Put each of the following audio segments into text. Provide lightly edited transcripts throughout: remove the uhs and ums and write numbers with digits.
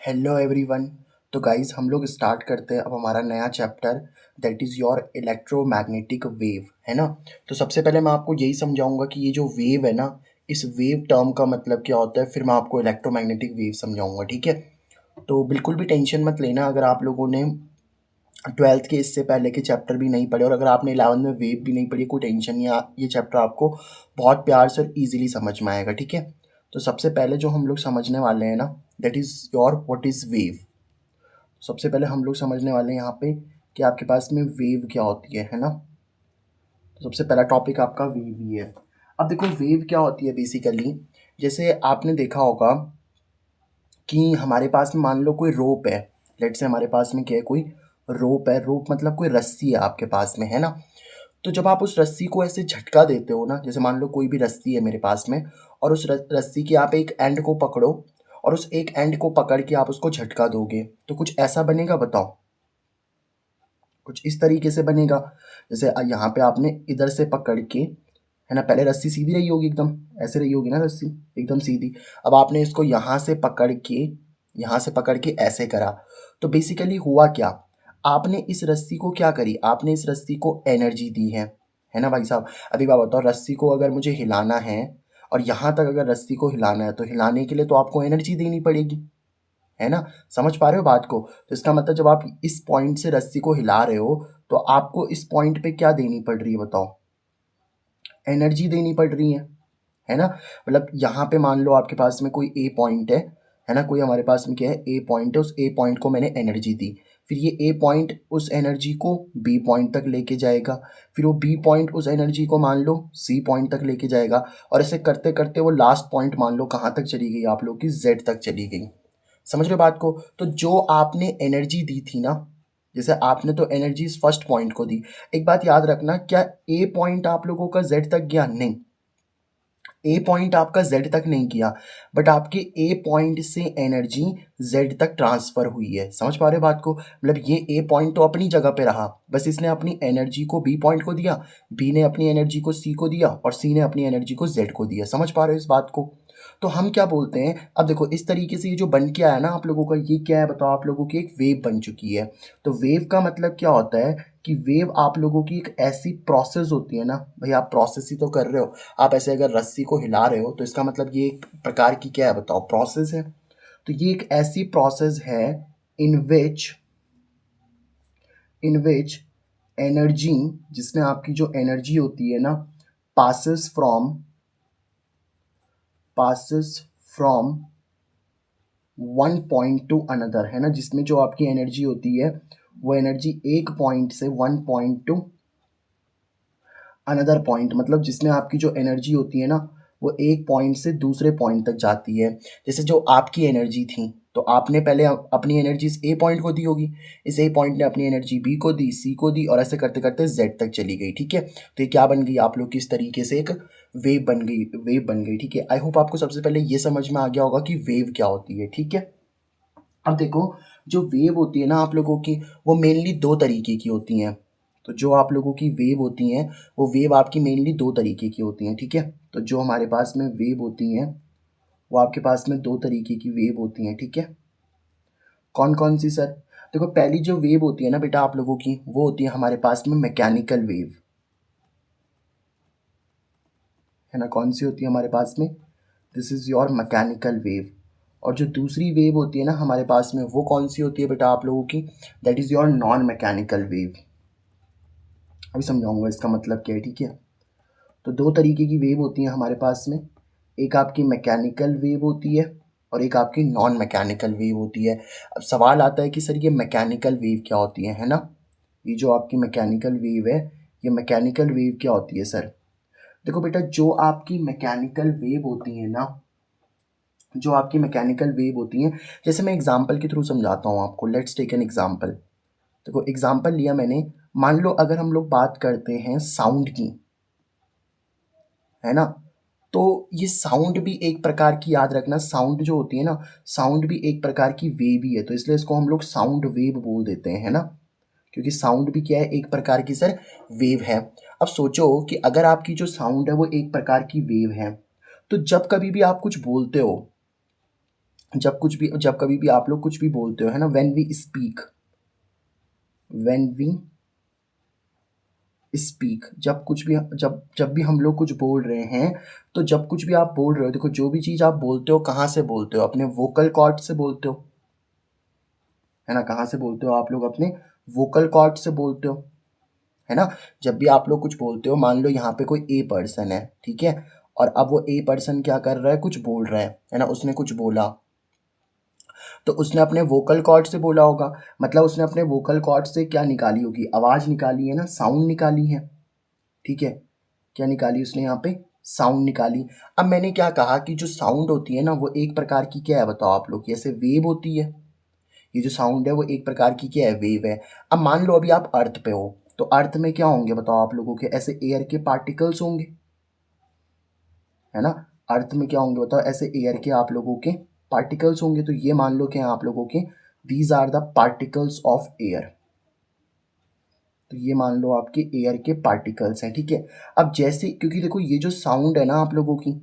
Hello everyone. तो guys हम लोग स्टार्ट करते हैं अब हमारा नया chapter that is your electromagnetic wave, है ना। तो सबसे पहले मैं आपको यही समझाऊंगा कि ये जो वेव है ना, इस वेव टर्म का मतलब क्या होता है, फिर मैं आपको इलेक्ट्रोमैग्नेटिक वेव समझाऊंगा, ठीक है। तो बिल्कुल भी टेंशन मत लेना अगर आप लोगों ने ट्वेल्थ के इससे पहले के चैप्टर भी नहीं पढ़े और अगर आपने 11th में वेव भी नहीं पढ़ी, कोई टेंशन नहीं। ये चैप्टर आपको बहुत प्यार से और ईजिली समझ में आएगा, ठीक है। तो सबसे पहले जो हम लोग समझने वाले हैं ना, that is your what is wave. सबसे पहले हम लोग समझने वाले हैं यहाँ पे कि आपके पास में वेव क्या होती है ना। तो सबसे पहला टॉपिक आपका वेव ही है। अब देखो वेव क्या होती है बेसिकली, जैसे आपने देखा होगा कि हमारे पास में मान लो कोई रोप है। लेट से हमारे पास में क्या है, कोई रोप है। रोप मतलब कोई रस्सी है आपके पास में, है ना। तो जब आप उस रस्सी को ऐसे झटका देते हो ना, जैसे मान लो कोई भी रस्सी है मेरे पास में और उस रस्सी के आप एक एंड को पकड़ो और उस एक एंड को पकड़ के आप उसको झटका दोगे तो कुछ ऐसा बनेगा, बताओ। कुछ इस तरीके से बनेगा। जैसे यहाँ पे आपने इधर से पकड़ के, है ना, पहले रस्सी सीधी रही होगी, एकदम ऐसे रही होगी ना रस्सी, एकदम सीधी। अब आपने इसको यहाँ से पकड़ के ऐसे करा, तो बेसिकली हुआ क्या, आपने इस रस्सी को क्या करी, आपने इस रस्सी को एनर्जी दी है ना भाई साहब। अभी बात बताओ, रस्सी को अगर मुझे हिलाना है और यहाँ तक अगर रस्सी को हिलाना है तो हिलाने के लिए तो आपको एनर्जी देनी पड़ेगी, है ना। समझ पा रहे हो बात को। तो इसका मतलब जब आप इस पॉइंट से रस्सी को हिला रहे हो तो आपको इस पॉइंट पे क्या देनी पड़ रही है, बताओ। एनर्जी देनी पड़ रही है ना। मतलब यहाँ पे मान लो आपके पास में कोई ए पॉइंट है ना, कोई हमारे पास में क्या है, ए पॉइंट है। उस ए पॉइंट को मैंने एनर्जी दी, फिर ये ए पॉइंट उस एनर्जी को बी पॉइंट तक लेके जाएगा, फिर वो बी पॉइंट उस एनर्जी को मान लो सी पॉइंट तक लेके जाएगा, और ऐसे करते करते वो लास्ट पॉइंट मान लो कहाँ तक चली गई, आप लोग की जेड तक चली गई। समझ रहे हो बात को। तो जो आपने एनर्जी दी थी ना, जैसे आपने तो एनर्जी इस फर्स्ट पॉइंट को दी। एक बात याद रखना, क्या ए पॉइंट आप लोगों का जेड तक गया, नहीं। ए पॉइंट आपका जेड तक नहीं किया, बट आपके ए पॉइंट से एनर्जी जेड तक ट्रांसफर हुई है। समझ पा रहे हो बात को। मतलब ये ए पॉइंट तो अपनी जगह पे रहा, बस इसने अपनी एनर्जी को बी पॉइंट को दिया, बी ने अपनी एनर्जी को सी को दिया और सी ने अपनी एनर्जी को जेड को दिया। समझ पा रहे हो इस बात को। तो हम क्या बोलते हैं, अब देखो इस तरीके से ये जो बन के आया ना आप लोगों का, ये क्या है बताओ, आप लोगों की एक वेव बन चुकी है। तो वेव का मतलब क्या होता है कि वेव आप लोगों की एक ऐसी प्रोसेस होती है ना, भाई आप प्रोसेस ही तो कर रहे हो। आप ऐसे अगर रस्सी को हिला रहे हो तो इसका मतलब ये एक प्रकार की क्या है बताओ, प्रोसेस है। तो ये एक ऐसी प्रोसेस है in which in which energy, जिसमें आपकी जो एनर्जी होती है ना, passes from one point two another, है ना। जिसमें जो आपकी एनर्जी होती है वो एनर्जी एक पॉइंट से one point two another point, मतलब जिसमें आपकी जो एनर्जी होती है ना वो एक पॉइंट से दूसरे पॉइंट तक जाती है। जैसे जो आपकी एनर्जी थी, तो आपने पहले अपनी एनर्जी इस ए पॉइंट को दी होगी, इस ए पॉइंट ने अपनी एनर्जी बी को दी, सी को दी, और ऐसे करते करते जेड तक चली गई, ठीक है। तो ये क्या बन गई, आप लोग की इस तरीके से एक वेव बन गई, ठीक है। आई होप आपको सबसे पहले ये समझ में आ गया होगा कि वेव क्या होती है, ठीक है। अब देखो, जो वेव होती है ना आप लोगों की, वो मेनली दो तरीके की होती हैं। तो जो आप लोगों की वेव होती हैं, वो वेव आपकी मेनली दो तरीके की होती हैं, ठीक है। तो जो हमारे पास में वेव होती हैं, वो आपके पास में दो तरीके की वेव होती हैं, ठीक है। कौन कौन सी सर? देखो पहली जो वेव होती है ना बेटा आप लोगों की, वो होती है हमारे पास में मैकेनिकल वेव, है ना। कौन सी होती है हमारे पास में? This is your mechanical wave. और जो दूसरी वेव होती है ना हमारे पास में, वो कौन सी होती है बेटा आप लोगों की? That is your non mechanical wave. अभी समझाऊंगा इसका मतलब क्या है, ठीक है। तो दो तरीके की वेव होती हैं हमारे पास में, एक आपकी मैकेनिकल वेव होती है और एक आपकी नॉन मैकेनिकल वेव होती है। अब सवाल आता है कि सर ये मैकेनिकल वेव क्या होती है ना। ये जो आपकी मैकेनिकल वेव है, ये मैकेनिकल वेव क्या होती है सर? देखो बेटा, जो आपकी मैकेनिकल वेव होती है ना, जो आपकी मैकेनिकल वेव होती हैं, जैसे मैं एग्जांपल के थ्रू समझाता हूँ आपको। Let's take an example. देखो एग्जांपल लिया मैंने, मान लो अगर हम लोग बात करते हैं साउंड की, है ना। तो ये साउंड भी एक प्रकार की, याद रखना, साउंड जो होती है ना, साउंड भी एक प्रकार की वेव ही है। तो इसलिए इसको हम लोग साउंड वेव बोल देते हैं, है ना। क्योंकि साउंड भी क्या है, एक प्रकार की सर वेव है। अब सोचो कि अगर आपकी जो साउंड है वो एक प्रकार की वेव है, तो जब कभी भी आप कुछ बोलते हो, जब कभी भी आप लोग कुछ भी बोलते हो, है ना, when we speak, when we speak, जब भी हम लोग कुछ बोल रहे हैं, तो जब कुछ भी आप बोल रहे हो, देखो जो भी चीज़ आप बोलते हो कहाँ से बोलते हो, अपने वोकल कॉर्ड से बोलते हो, है ना, कहाँ से बोलते हो आप लोग, अपने वोकल कॉर्ड से बोलते हो, है ना। जब भी आप लोग कुछ बोलते हो, मान लो यहाँ पे कोई ए पर्सन है, ठीक है, और अब वो ए पर्सन क्या कर रहा है, कुछ बोल रहा है ना, उसने कुछ बोला, तो उसने अपने वोकल कॉर्ड से बोला होगा, मतलब उसने अपने वोकल कॉर्ड से क्या निकाली होगी, आवाज़ निकाली है ना, साउंड निकाली है, ठीक है। क्या निकाली उसने यहाँ पे, साउंड निकाली। अब मैंने क्या कहा कि जो साउंड होती है ना, वो एक प्रकार की क्या है बताओ आप लोग, जैसे वेव होती है, ये जो साउंड है वो एक प्रकार की क्या है, वेव है। अब मान लो अभी आप अर्थ पे हो, तो अर्थ में क्या होंगे बताओ आप लोगों के, ऐसे एयर के पार्टिकल्स होंगे, है ना। अर्थ में क्या होंगे बताओ, ऐसे एयर के आप लोगों के पार्टिकल्स होंगे, तो ये मान लो क्या है आप लोगों के, these are the particles of air, तो ये मान लो आपके एयर के पार्टिकल्स हैं, ठीक है। अब जैसे, क्योंकि देखो ये जो साउंड है ना आप लोगों की,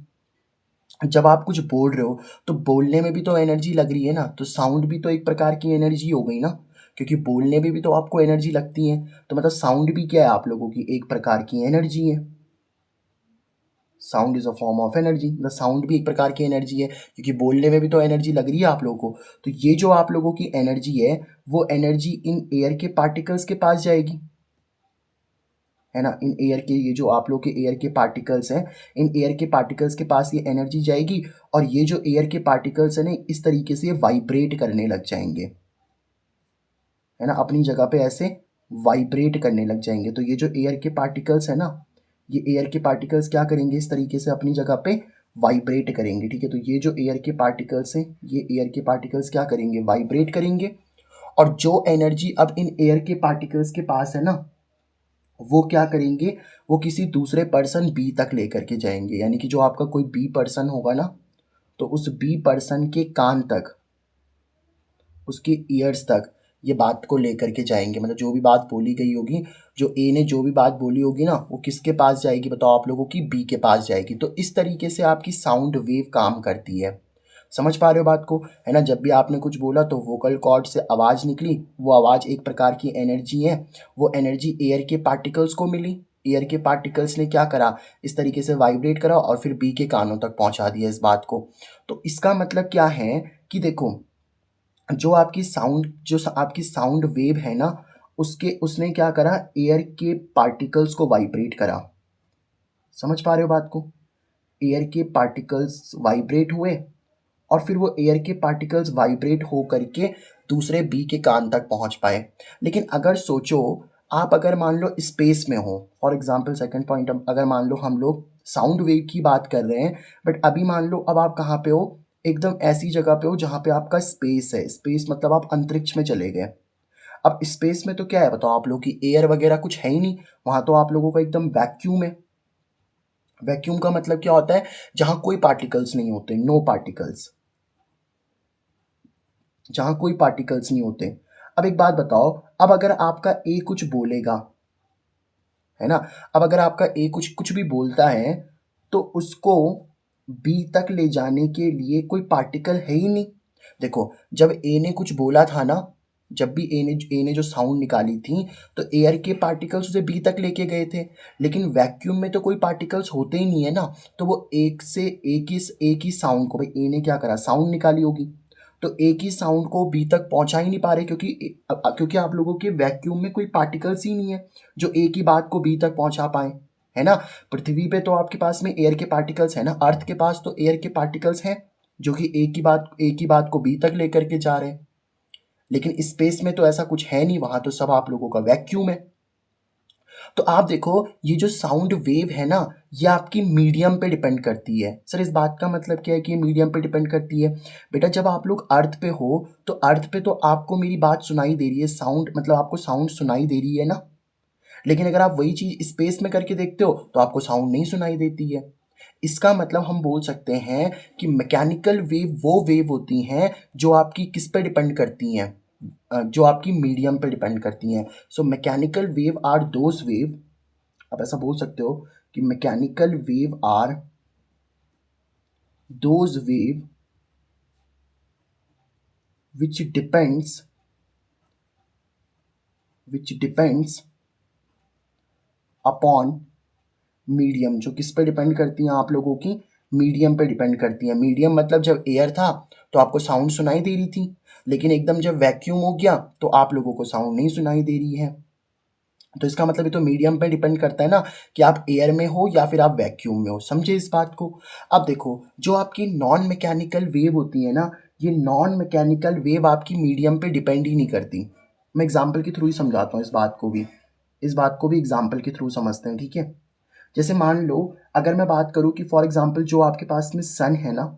जब आप कुछ बोल रहे हो तो बोलने में भी तो एनर्जी लग रही है ना, तो साउंड भी तो एक प्रकार की एनर्जी हो गई ना, क्योंकि बोलने में भी तो आपको एनर्जी लगती है, तो मतलब साउंड भी क्या है आप लोगों की, एक प्रकार की एनर्जी है। Sound is a form of energy, मतलब साउंड भी एक प्रकार की एनर्जी है, क्योंकि बोलने में भी तो एनर्जी लग रही है आप लोगों को, तो ये जो आप लोगों की एनर्जी है, वो एनर्जी इन एयर के पार्टिकल्स के पास जाएगी, है ना। इन एयर के, ये जो आप लोग के एयर के पार्टिकल्स हैं, इन एयर के पार्टिकल्स के पास ये एनर्जी जाएगी, और ये जो एयर के पार्टिकल्स हैं ना, इस तरीके से वाइब्रेट करने लग जाएंगे, है ना, अपनी जगह पे ऐसे वाइब्रेट करने लग जाएंगे। तो ये जो एयर के पार्टिकल्स है ना, ये एयर के पार्टिकल्स क्या करेंगे, इस तरीके से अपनी जगह पे वाइब्रेट करेंगे, ठीक है। तो ये जो एयर के पार्टिकल्स हैं, ये एयर के पार्टिकल्स क्या करेंगे, वाइब्रेट करेंगे, और जो एनर्जी अब इन एयर के पार्टिकल्स के पास है ना, वो क्या करेंगे, वो किसी दूसरे पर्सन बी तक लेकर के जाएंगे, यानी कि जो आपका कोई बी पर्सन होगा ना, तो उस बी पर्सन के कान तक, उसके ईयर्स तक ये बात को लेकर के जाएंगे, मतलब जो भी बात बोली गई होगी, जो ए ने जो भी बात बोली होगी ना, वो किसके पास जाएगी बताओ आप लोगों की, बी के पास जाएगी। तो इस तरीके से आपकी साउंड वेव काम करती है, समझ पा रहे हो बात को, है ना। जब भी आपने कुछ बोला तो वोकल कॉर्ड से आवाज़ निकली, वो आवाज़ एक प्रकार की एनर्जी है, वो एनर्जी एयर के पार्टिकल्स को मिली, एयर के पार्टिकल्स ने क्या करा, इस तरीके से वाइब्रेट करा और फिर बी के कानों तक पहुंचा दिया इस बात को। तो इसका मतलब क्या है कि देखो, जो आपकी साउंड वेव है ना, उसके उसने क्या करा, एयर के पार्टिकल्स को वाइब्रेट करा, समझ पा रहे हो बात को, एयर के पार्टिकल्स वाइब्रेट हुए, और फिर वो एयर के पार्टिकल्स वाइब्रेट हो करके दूसरे बी के कान तक पहुंच पाए। लेकिन अगर सोचो, आप अगर मान लो स्पेस में हो, फॉर एग्जांपल सेकंड पॉइंट, अगर मान लो हम लोग साउंड वेव की बात कर रहे हैं, बट अभी मान लो अब आप कहाँ पे हो, एकदम ऐसी जगह पे हो जहाँ पे आपका स्पेस है, स्पेस मतलब आप अंतरिक्ष में चले गए। अब स्पेस में तो क्या है बताओ आप लोग की, एयर वगैरह कुछ है ही नहीं, वहाँ तो आप लोगों का एकदम वैक्यूम है। वैक्यूम का मतलब क्या होता है, जहाँ कोई पार्टिकल्स नहीं होते, नो पार्टिकल्स, जहाँ कोई पार्टिकल्स नहीं होते। अब एक बात बताओ, अब अगर आपका ए कुछ बोलेगा, है ना, अब अगर आपका ए कुछ कुछ भी बोलता है, तो उसको बी तक ले जाने के लिए कोई पार्टिकल है ही नहीं। देखो, जब ए ने कुछ बोला था ना, जब भी ए ने जो साउंड निकाली थी, तो एयर के पार्टिकल्स उसे बी तक लेके गए थे, लेकिन वैक्यूम में तो कोई पार्टिकल्स होते ही नहीं है ना, तो वो एक ही साउंड को, भाई ए ने क्या करा, साउंड निकाली होगी, तो एक ही साउंड को बी तक पहुंचा ही नहीं पा रहे, क्योंकि आप लोगों के वैक्यूम में कोई पार्टिकल्स ही नहीं है जो एक ही बात को बी तक पहुंचा पाए, है ना। पृथ्वी पे तो आपके पास में एयर के पार्टिकल्स है ना, अर्थ के पास तो एयर के पार्टिकल्स हैं जो कि एक ही बात को बी तक लेकर के जा रहे हैं, लेकिन स्पेस में तो ऐसा कुछ है नहीं, वहां तो सब आप लोगों का वैक्यूम है। तो आप देखो, ये जो साउंड वेव है ना, ये आपकी मीडियम पे डिपेंड करती है। सर इस बात का मतलब क्या है कि ये मीडियम पे डिपेंड करती है, बेटा जब आप लोग अर्थ पे हो, तो अर्थ पे तो आपको मेरी बात सुनाई दे रही है, साउंड मतलब आपको साउंड सुनाई दे रही है ना, लेकिन अगर आप वही चीज़ स्पेस में करके देखते हो तो आपको साउंड नहीं सुनाई देती है। इसका मतलब हम बोल सकते हैं कि मैकेनिकल वेव वो वेव होती हैं जो आपकी किस पे डिपेंड करती हैं, जो आपकी मीडियम पे डिपेंड करती हैं। So mechanical wave are those wave, आप ऐसा बोल सकते हो कि mechanical wave are those wave which depends upon medium, जो किस पे डिपेंड करती हैं आप लोगों की, मीडियम पे डिपेंड करती हैं। मीडियम मतलब जब एयर था तो आपको साउंड सुनाई दे रही थी, लेकिन एकदम जब वैक्यूम हो गया तो आप लोगों को साउंड नहीं सुनाई दे रही है। तो इसका मतलब ये तो मीडियम पे डिपेंड करता है ना कि आप एयर में हो या फिर आप वैक्यूम में हो। समझे इस बात को? अब देखो, जो आपकी नॉन मैकेनिकल वेव होती है ना, ये नॉन मैकेनिकल वेव आपकी मीडियम पे डिपेंड ही नहीं करती। मैं एग्जाम्पल के थ्रू ही समझाता हूँ इस बात को भी, इस बात को भी एग्जाम्पल के थ्रू समझते हैं, ठीक है? जैसे मान लो, अगर मैं बात करूँ कि फॉर एग्जाम्पल जो आपके पास में सन है ना,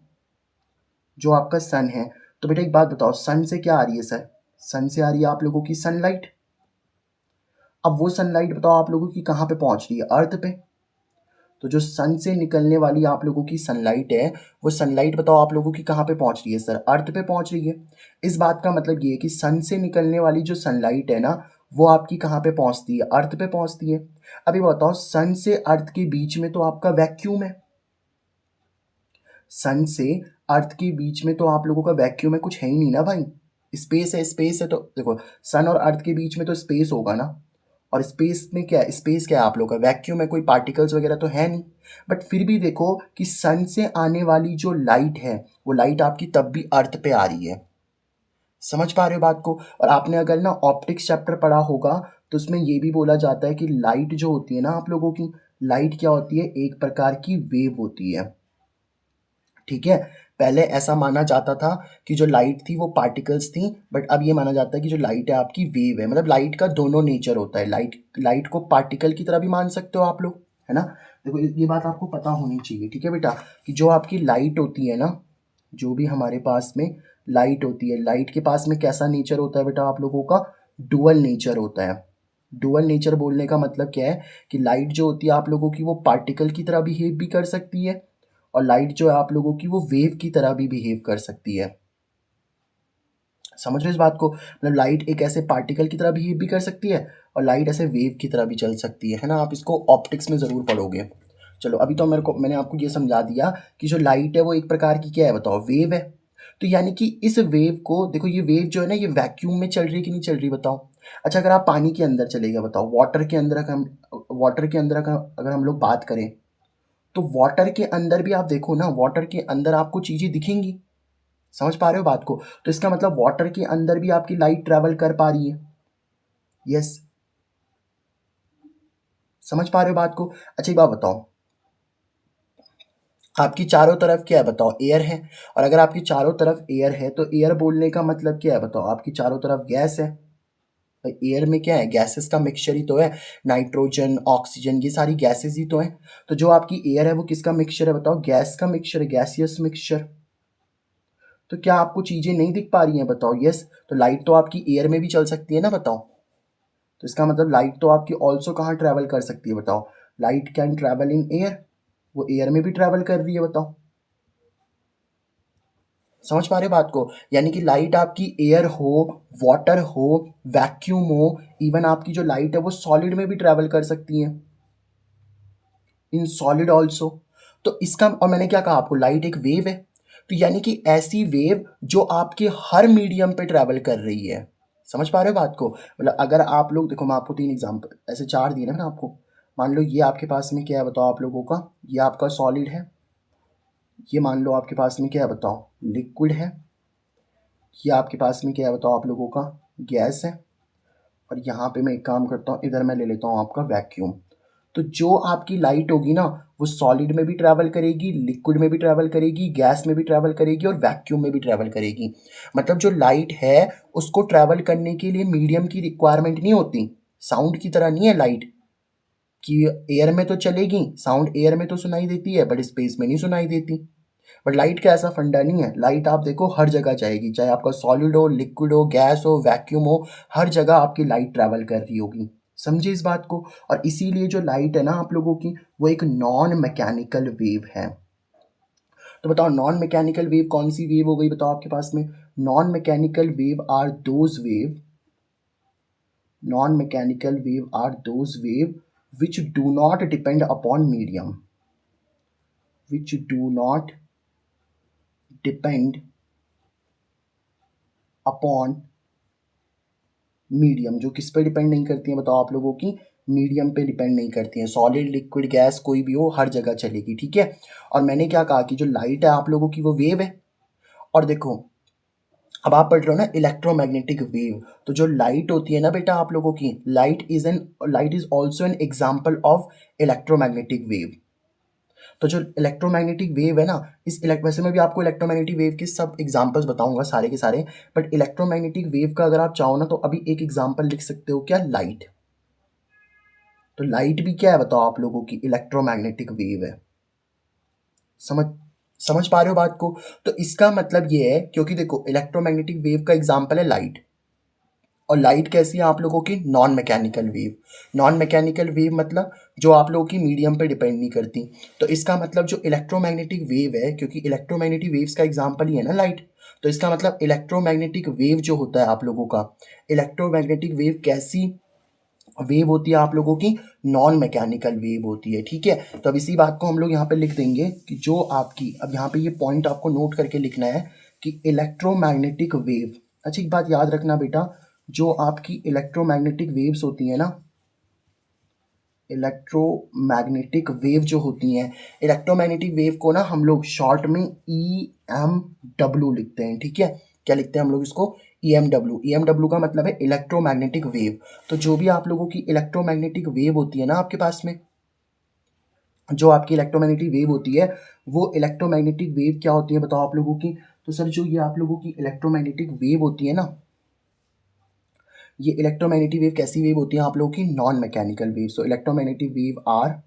जो आपका सन है, तो बेटा एक बात बताओ, सन से क्या आ रही है सर? सन से आ रही है आप लोगों की सनलाइट। अब वो सनलाइट बताओ आप लोगों की कहाँ पे पहुंच रही है? अर्थ पे। तो जो सन से निकलने वाली आप लोगों की सनलाइट है, वो सनलाइट बताओ आप लोगों की कहाँ पे पहुंच रही है सर? अर्थ पे पहुंच रही है। इस बात का मतलब ये है कि सन से निकलने वाली जो सनलाइट है ना, वो आपकी कहाँ पे पहुंचती है? अर्थ पे पहुंचती है। अभी बताओ, सन से अर्थ के बीच में तो आपका वैक्यूम है। सन से अर्थ के बीच में तो आप लोगों का वैक्यूम है, कुछ है ही नहीं ना भाई। स्पेस है, स्पेस है तो देखो, सन और अर्थ के बीच में तो स्पेस होगा ना। और स्पेस में क्या है? स्पेस क्या है आप लोगों का? वैक्यूम है, कोई पार्टिकल्स वगैरह तो है नहीं। बट फिर भी देखो कि सन से आने वाली जो लाइट है, वो लाइट आपकी तब भी अर्थ पे आ रही है। समझ पा रहे हो बात को? और आपने अगर ना ऑप्टिक्स चैप्टर पढ़ा होगा, तो उसमें ये भी बोला जाता है कि लाइट जो होती है ना आप लोगों की, लाइट क्या होती है? एक प्रकार की वेव होती है, ठीक है? पहले ऐसा माना जाता था कि जो लाइट थी वो पार्टिकल्स थी, बट अब ये माना जाता है कि जो लाइट है आपकी वेव है। मतलब लाइट का दोनों नेचर होता है। लाइट को पार्टिकल की तरह भी मान सकते हो आप लोग, है ना? देखो ये बात आपको पता होनी चाहिए, ठीक है बेटा, कि जो आपकी लाइट होती है ना, जो भी हमारे पास में लाइट होती है, लाइट के पास में कैसा नेचर होता है बेटा आप लोगों का? डुअल नेचर होता है। डुअल नेचर बोलने का मतलब क्या है कि लाइट जो होती है आप लोगों की, वो पार्टिकल की तरह बिहेव भी कर सकती है, और लाइट जो है आप लोगों की, वो वेव की तरह भी बिहेव कर सकती है। समझ रहे हो इस बात को? मतलब लाइट एक ऐसे पार्टिकल की तरह बिहेव भी कर सकती है, और लाइट ऐसे वेव की तरह भी चल सकती है ना? आप इसको ऑप्टिक्स में ज़रूर पढ़ोगे। चलो, अभी तो मैंने आपको ये समझा दिया कि जो लाइट है वो एक प्रकार की क्या है बताओ? वेव है। तो यानी कि इस वेव को देखो, ये वेव जो है ना, ये वैक्यूम में चल रही है कि नहीं चल रही बताओ? अच्छा, अगर आप पानी के अंदर चले गए बताओ, वाटर के अंदर अगर हम लोग बात करें, तो वाटर के अंदर भी आप देखो ना, वाटर के अंदर आपको चीज़ें दिखेंगी। समझ पा रहे हो बात को? तो इसका मतलब वाटर के अंदर भी आपकी लाइट ट्रैवल कर पा रही है। यस, समझ पा रहे हो बात को? अच्छा एक बात बताओ, आपकी चारों तरफ क्या है बताओ? एयर है। और अगर आपकी चारों तरफ एयर है, तो एयर बोलने का मतलब क्या है बताओ? आपकी चारों तरफ गैस है। भाई एयर में क्या है? गैसेस का मिक्सचर ही तो है। नाइट्रोजन, ऑक्सीजन, ये सारी गैसेस ही तो हैं। तो जो आपकी एयर है वो किसका मिक्सचर है बताओ? गैस का मिक्सचर है, गैसियस मिक्सचर। तो क्या आपको चीज़ें नहीं दिख पा रही हैं बताओ? यस। तो लाइट तो आपकी एयर में भी चल सकती है ना बताओ? तो इसका मतलब लाइट तो आपकी ऑल्सो कहाँ ट्रैवल कर सकती है बताओ? Light can travel in air. वो एयर में भी ट्रैवल कर रही है बताओ। समझ पा रहे हो बात को? यानी कि लाइट आपकी एयर हो, वाटर हो, वैक्यूम हो, इवन आपकी जो लाइट है वो सॉलिड में भी ट्रैवल कर सकती है, इन सॉलिड ऑल्सो। तो इसका, और मैंने क्या कहा आपको? लाइट एक वेव है। तो यानी कि ऐसी वेव जो आपके हर मीडियम पे ट्रैवल कर रही है। समझ पा रहे हो बात को? मतलब अगर आप लोग देखो, मैं आपको 3 एग्जांपल ऐसे 4 दिए ना मैंने आपको। मान लो ये आपके पास में क्या है बताओ आप लोगों का? ये आपका सॉलिड है। ये मान लो आपके पास में क्या है बताओ? लिक्विड है। ये आपके पास में क्या है बताओ आप लोगों का? गैस है। और यहाँ पे मैं एक काम करता हूँ, इधर मैं ले लेता हूँ आपका वैक्यूम। तो जो आपकी लाइट होगी ना, वो सॉलिड में भी ट्रैवल करेगी, लिक्विड में भी ट्रैवल करेगी, गैस में भी ट्रैवल करेगी, और वैक्यूम में भी ट्रैवल करेगी। मतलब जो लाइट है, उसको ट्रैवल करने के लिए मीडियम की रिक्वायरमेंट नहीं होती। साउंड की तरह नहीं है लाइट, कि एयर में तो चलेगी, साउंड एयर में तो सुनाई देती है बट स्पेस में नहीं सुनाई देती। बट लाइट का ऐसा फंडा नहीं है। लाइट आप देखो हर जगह जाएगी, चाहे आपका सॉलिड हो, लिक्विड हो, गैस हो, वैक्यूम हो, हर जगह आपकी लाइट ट्रैवल कर रही होगी। समझे इस बात को? और इसीलिए जो लाइट है ना आप लोगों की, वो एक नॉन मैकेनिकल वेव है। तो बताओ, नॉन मैकेनिकल वेव कौन सी वेव हो गई बताओ आपके पास में? Non mechanical wave are those wave, non mechanical wave are those wave which do not depend upon medium, which do not depend upon medium, जो किस पे डिपेंड नहीं करती हैं बताओ आप लोगों की, मीडियम पे डिपेंड नहीं करती हैं। सॉलिड, लिक्विड, गैस कोई भी हो हर जगह चलेगी, ठीक है। और मैंने क्या कहा कि जो लाइट है आप लोगों की वो वेव है। और देखो अब आप पढ़ रहे हो ना इलेक्ट्रोमैग्नेटिक वेव, तो जो लाइट होती है ना बेटा आप लोगों की, light is also an example of electromagnetic wave. तो जो इलेक्ट्रोमैग्नेटिक वेव है ना, वैसे मैं भी आपको इलेक्ट्रोमैग्नेटिक वेव के सब एग्जांपल्स बताऊंगा सारे के सारे, बट इलेक्ट्रोमैग्नेटिक वेव का अगर आप चाहो ना तो अभी एक एग्जांपल लिख सकते हो, क्या, लाइट। तो लाइट भी क्या है बताओ आप लोगों की, इलेक्ट्रोमैग्नेटिक वेव है। समझ समझ पा रहे हो बात को। तो इसका मतलब ये है, क्योंकि देखो इलेक्ट्रोमैग्नेटिक वेव का एग्जांपल है लाइट, और लाइट कैसी है आप लोगों की, non mechanical wave. Non mechanical wave मतलब जो आप लोगों की मीडियम पे डिपेंड नहीं करती। तो इसका मतलब जो इलेक्ट्रोमैग्नेटिक वेव है, क्योंकि इलेक्ट्रोमैग्नेटिक वेव्स का एग्जांपल ही है ना लाइट, तो इसका मतलब इलेक्ट्रोमैग्नेटिक वेव जो होता है आप लोगों का, इलेक्ट्रोमैग्नेटिक वेव कैसी वेव होती है आप लोगों की, नॉन मैकेनिकल वेव होती है, ठीक है। तो अब इसी बात को हम लोग यहाँ पे लिख देंगे कि जो आपकी, अब यहाँ पे ये पॉइंट आपको नोट करके लिखना है कि इलेक्ट्रोमैग्नेटिक वेव, अच्छा एक बात याद रखना बेटा, जो आपकी इलेक्ट्रोमैग्नेटिक वेव्स होती हैं ना, इलेक्ट्रोमैग्नेटिक वेव जो होती हैं, इलेक्ट्रोमैग्नेटिक वेव को ना हम लोग शॉर्ट में EMW लिखते हैं, ठीक है। क्या लिखते हैं हम लोग इसको, EMW का मतलब है इलेक्ट्रोमैग्नेटिक वेव। तो जो भी आप लोगों की इलेक्ट्रोमैग्नेटिक वेव होती है ना आपके पास में, जो आपकी इलेक्ट्रोमैग्नेटिक वेव होती है, वो इलेक्ट्रोमैग्नेटिक वेव क्या होती है बताओ आप लोगों की। तो सर जो ये आप लोगों की इलेक्ट्रोमैग्नेटिक वेव होती है ना, ये इलेक्ट्रोमैग्नेटिक वेव कैसी वेव होती है आप लोगों की, non mechanical wave. So electromagnetic wave are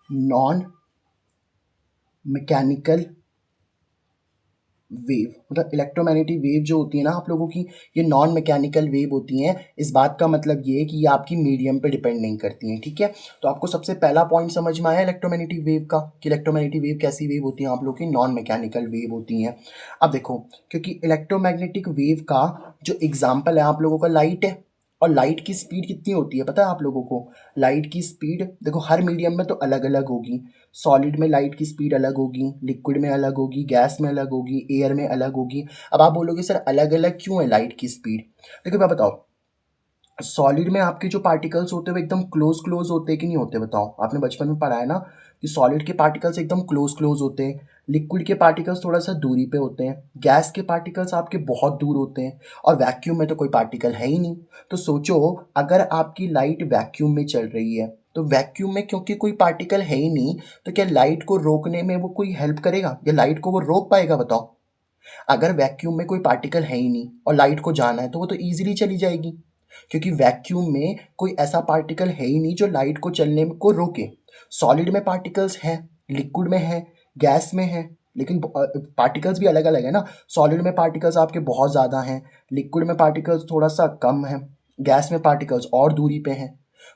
non mechanical wave, मतलब इलेक्ट्रोमैग्नेटिक वेव जो होती है ना आप लोगों की, ये नॉन मैकेनिकल वेव होती हैं। इस बात का मतलब ये है कि ये आपकी मीडियम पे डिपेंड नहीं करती हैं, ठीक है। तो आपको सबसे पहला पॉइंट समझ में आया इलेक्ट्रोमैग्नेटिक वेव का, कि इलेक्ट्रोमैग्नेटिक वेव कैसी वेव होती हैं आप लोगों की, नॉन मैकेनिकल वेव होती हैं। अब देखो, क्योंकि इलेक्ट्रोमैग्नेटिक वेव का जो एग्जाम्पल है आप लोगों का लाइट है, और लाइट की स्पीड कितनी होती है पता है आप लोगों को, लाइट की स्पीड देखो हर मीडियम में तो अलग अलग होगी। सॉलिड में लाइट की स्पीड अलग होगी, लिक्विड में अलग होगी, गैस में अलग होगी, एयर में अलग होगी। अब आप बोलोगे सर अलग अलग क्यों है लाइट की स्पीड, देखो मैं बताओ, सॉलिड में आपके जो पार्टिकल्स होते हैं वो एकदम क्लोज क्लोज होते हैं कि नहीं होते बताओ, आपने बचपन में पढ़ा है ना कि सॉलिड के पार्टिकल्स एकदम क्लोज क्लोज होते हैं, लिक्विड के पार्टिकल्स थोड़ा सा दूरी पे होते हैं, गैस के पार्टिकल्स आपके बहुत दूर होते हैं, और वैक्यूम में तो कोई पार्टिकल है ही नहीं। तो सोचो अगर आपकी लाइट वैक्यूम में चल रही है, तो वैक्यूम में क्योंकि कोई पार्टिकल है ही नहीं, तो क्या लाइट को रोकने में वो कोई हेल्प करेगा, या लाइट को वो रोक पाएगा बताओ। अगर वैक्यूम में कोई पार्टिकल है ही नहीं और लाइट को जाना है तो वो तो ईजिली चली जाएगी, क्योंकि वैक्यूम में कोई ऐसा पार्टिकल है ही नहीं जो लाइट को चलने को रोके। सॉलिड में पार्टिकल्स हैं, लिक्विड में है, गैस में है, लेकिन पार्टिकल्स भी अलग अलग है ना। सॉलिड में पार्टिकल्स आपके बहुत ज़्यादा हैं, लिक्विड में पार्टिकल्स थोड़ा सा कम है, गैस में पार्टिकल्स और दूरी पे हैं।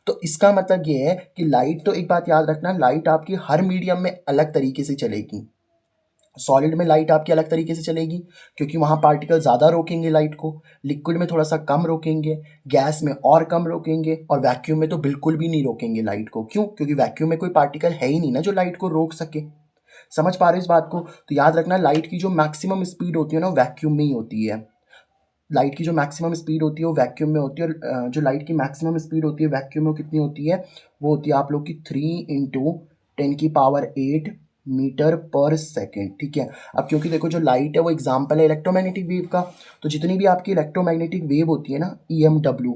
तो इसका मतलब ये है कि लाइट, तो एक बात याद रखना, लाइट आपकी हर मीडियम में अलग तरीके से चलेगी। सॉलिड में लाइट आपकी अलग तरीके से चलेगी क्योंकि वहाँ पार्टिकल ज़्यादा रोकेंगे लाइट को, लिक्विड में थोड़ा सा कम रोकेंगे, गैस में और कम रोकेंगे, और वैक्यूम में तो बिल्कुल भी नहीं रोकेंगे लाइट को। क्यों? क्योंकि वैक्यूम में कोई पार्टिकल है ही नहीं ना जो लाइट को रोक सके। समझ पा रहे हो इस बात को। तो याद रखना लाइट की जो मैक्सिमम स्पीड होती है ना वैक्यूम में ही होती है। लाइट की जो मैक्सिमम स्पीड होती है वो वैक्यूम में होती है, और जो लाइट की मैक्सिमम स्पीड होती है वैक्यूम में कितनी होती है, वो होती है आप लोग की 3 × 10⁸ मीटर पर सेकेंड, ठीक है। अब क्योंकि देखो जो लाइट है वो एग्जाम्पल है इलेक्ट्रोमैग्नेटिक वेव का, तो जितनी भी आपकी इलेक्ट्रोमैग्नेटिक वेव होती है ना EMW,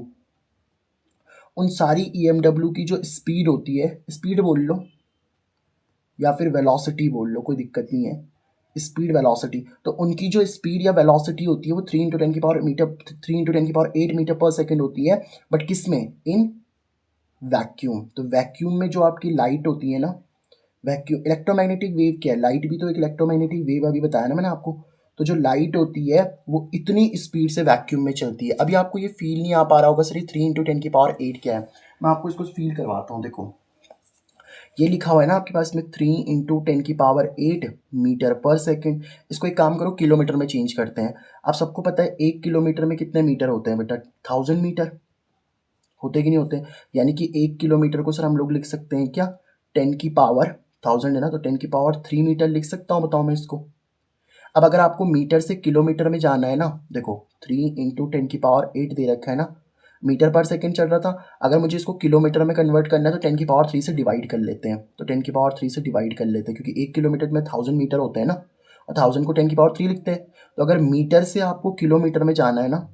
उन सारी EMW की जो स्पीड होती है, स्पीड बोल लो या फिर वेलोसिटी बोल लो, कोई दिक्कत नहीं है, स्पीड वेलोसिटी, तो उनकी जो स्पीड या वेलोसिटी होती है वो 3 × 10⁸ मीटर पर सेकेंड होती है। बट किस में, इन वैक्यूम। तो वैक्यूम में जो आपकी लाइट होती है ना, वैक्यूम इलेक्ट्रोमैग्नेटिक वेव क्या है, लाइट भी तो एक इलेक्ट्रोमैग्नेटिक वेव, अभी बताया ना मैंने आपको। तो जो लाइट होती है वो इतनी स्पीड से वैक्यूम में चलती है। अभी आपको ये फील नहीं आ पा रहा होगा सर ये 3 × 10⁸ क्या है, मैं आपको इसको फील करवाता हूँ। देखो ये लिखा हुआ है ना आपके पास में 3 × 10⁸ मीटर पर सेकेंड। इसको एक काम करो किलोमीटर में चेंज करते हैं। आप सबको पता है 1 किलोमीटर में कितने मीटर होते हैं बेटा, 1000 मीटर होते कि नहीं होते। यानी कि 1 किलोमीटर को सर हम लोग लिख सकते हैं क्या, 10⁻1000 है ना, तो 10⁻3 मीटर लिख सकता हूँ, बताओ मैं इसको। अब अगर आपको मीटर से किलोमीटर में जाना है ना, देखो 3 × 10⁸ दे रखा है ना, मीटर पर सेकंड चल रहा था। अगर मुझे इसको किलोमीटर में कन्वर्ट करना है तो 10⁻³ से डिवाइड कर लेते हैं। तो 10⁻³ से डिवाइड कर लेते हैं, क्योंकि 1 किलोमीटर में 1000 मीटर होते हैं ना, और 1000 को 10⁻³ लिखते हैं। तो अगर मीटर से आपको किलोमीटर में जाना है ना,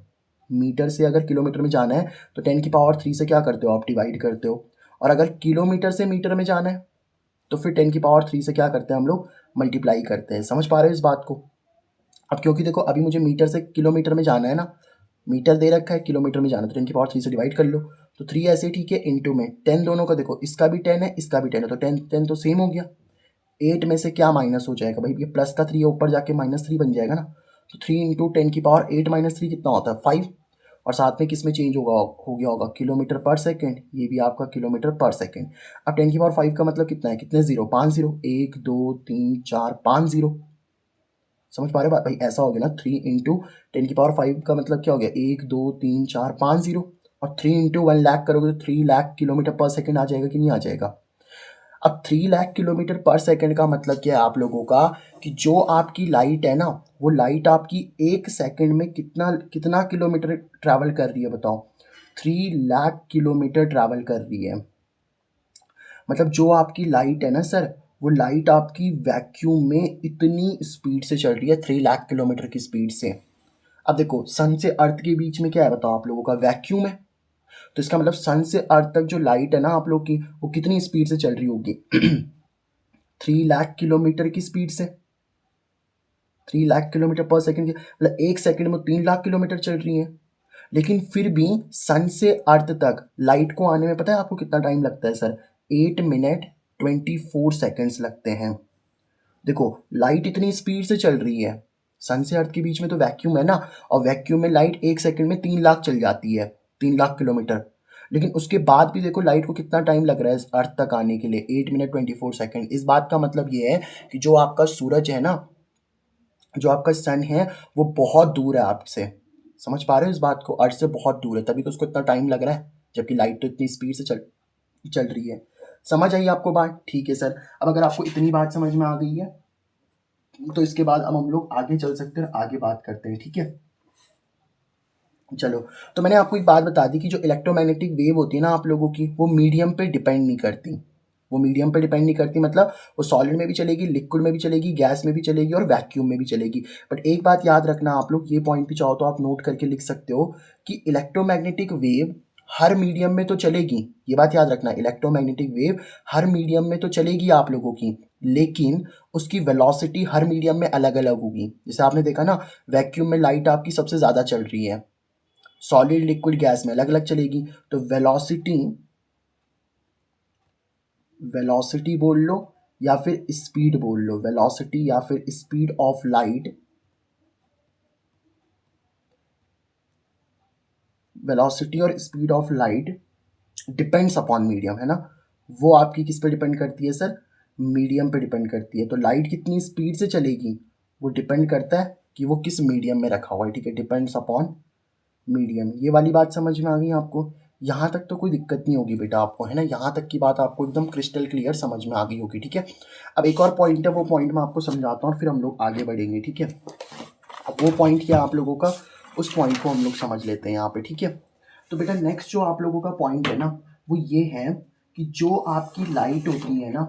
मीटर से अगर किलोमीटर में जाना है तो 10⁻³ से क्या करते हो आप, डिवाइड करते हो। और अगर किलोमीटर से मीटर में जाना है तो फिर 10⁻³ से क्या करते हैं हम लोग, मल्टीप्लाई करते हैं। समझ पा रहे हो इस बात को? अब क्योंकि देखो अभी मुझे मीटर से किलोमीटर में जाना है ना, मीटर दे रखा है, किलोमीटर में जाना है, तो 10⁻³ से डिवाइड कर लो। तो 3 ऐसे ठीक है, इंटू में 10 दोनों का, देखो इसका भी 10 है, इसका भी 10 है, तो 10 10 तो सेम हो गया। 8 में से क्या माइनस हो जाएगा भाई, ये प्लस का 3 ऊपर जाके -3 बन जाएगा ना। तो 3 × 10⁸ -3 कितना होता है, 5। और साथ में किस में चेंज होगा, हो गया होगा किलोमीटर पर सेकंड, ये भी आपका किलोमीटर पर सेकंड। अब 10⁻5 का मतलब कितना है, कितने जीरो, 5 जीरो, 1 2 3 4 5 जीरो। समझ पा रहे हो बात भाई, ऐसा हो गया ना, 3 × 10⁻5 का मतलब क्या हो गया, 1 2 3 4 5 जीरो। और 3 × 1 लाख करोगे तो 3 लाख किलोमीटर पर सेकंड आ जाएगा कि नहीं आ जाएगा। अब 3 लाख किलोमीटर पर सेकंड का मतलब क्या है आप लोगों का, कि जो आपकी लाइट है ना, वो लाइट आपकी 1 सेकंड में कितना कितना किलोमीटर ट्रैवल कर रही है बताओ, 3 लाख किलोमीटर ट्रैवल कर रही है। मतलब जो आपकी लाइट है ना सर, वो लाइट आपकी वैक्यूम में इतनी स्पीड से चल रही है, 3 लाख किलोमीटर की स्पीड से। अब देखो सन से अर्थ के बीच में क्या है बताओ आप लोगों का, वैक्यूम है। तो इसका मतलब सन से अर्थ तक जो लाइट है ना आप लोग की, वो कितनी स्पीड से चल रही होगी 3 लाख किलोमीटर की स्पीड से। 3 लाख किलोमीटर पर सेकंड की, मतलब 1 सेकंड में 3 लाख किलोमीटर चल रही है। लेकिन फिर भी सन से अर्थ तक लाइट को आने में पता है आपको कितना टाइम लगता है सर, 8 मिनट 24 सेकंड्स लगते हैं। देखो लाइट इतनी स्पीड से चल रही है, सन से अर्थ के बीच में तो वैक्यूम है ना, और वैक्यूम में लाइट 1 सेकंड में 3 लाख चल जाती है, 3 लाख किलोमीटर। लेकिन उसके बाद भी देखो लाइट को कितना टाइम लग रहा है इस अर्थ तक आने के लिए, 8 मिनट 24 सेकंड। इस बात का मतलब ये है कि जो आपका सूरज है ना, जो आपका सन है, वो बहुत दूर है आपसे। समझ पा रहे हो इस बात को, अर्थ से बहुत दूर है, तभी तो उसको इतना टाइम लग रहा है, जबकि लाइट तो इतनी स्पीड से चल चल रही है। समझ आई आपको बात? ठीक है सर। अब अगर आपको इतनी बात समझ में आ गई है तो इसके बाद अब हम लोग आगे चल सकते हैं, आगे बात करते हैं, ठीक है। चलो, तो मैंने आपको एक बात बता दी कि जो इलेक्ट्रोमैग्नेटिक वेव होती है ना आप लोगों की, वो मीडियम पे डिपेंड नहीं करती। वो मीडियम पे डिपेंड नहीं करती, मतलब वो सॉलिड में भी चलेगी, लिक्विड में भी चलेगी, गैस में भी चलेगी और वैक्यूम में भी चलेगी। बट एक बात याद रखना आप लोग, ये पॉइंट भी चाहो तो आप नोट करके लिख सकते हो, कि इलेक्ट्रोमैग्नेटिक वेव हर मीडियम में तो चलेगी। ये बात याद रखना, इलेक्ट्रोमैग्नेटिक वेव हर मीडियम में तो चलेगी आप लोगों की, लेकिन उसकी वेलोसिटी हर मीडियम में अलग अलग होगी। जैसे आपने देखा ना, वैक्यूम में लाइट आपकी सबसे ज़्यादा चल रही है, सॉलिड लिक्विड गैस में अलग अलग चलेगी। तो वेलोसिटी, वेलोसिटी बोल लो या फिर स्पीड बोल लो, वेलोसिटी या फिर स्पीड ऑफ लाइट, वेलोसिटी और speed of light depends upon medium, है ना। वो आपकी किस पे डिपेंड करती है सर, मीडियम पे डिपेंड करती है। तो लाइट कितनी स्पीड से चलेगी वो डिपेंड करता है कि वो किस मीडियम में रखा हुआ है, ठीक है, डिपेंड्स अपॉन मीडियम। ये वाली बात समझ में आ गई आपको? यहाँ तक तो कोई दिक्कत नहीं होगी बेटा आपको, है ना, यहाँ तक की बात आपको एकदम क्रिस्टल क्लियर समझ में आ गई होगी, ठीक है। अब एक और पॉइंट है, वो पॉइंट मैं आपको समझाता हूँ, फिर हम लोग आगे बढ़ेंगे, ठीक है। अब वो पॉइंट क्या आप लोगों का, उस पॉइंट को हम लोग समझ लेते हैं यहाँ पे, ठीक है। तो बेटा नेक्स्ट जो आप लोगों का पॉइंट है ना, वो ये है कि जो आपकी लाइट होती है ना,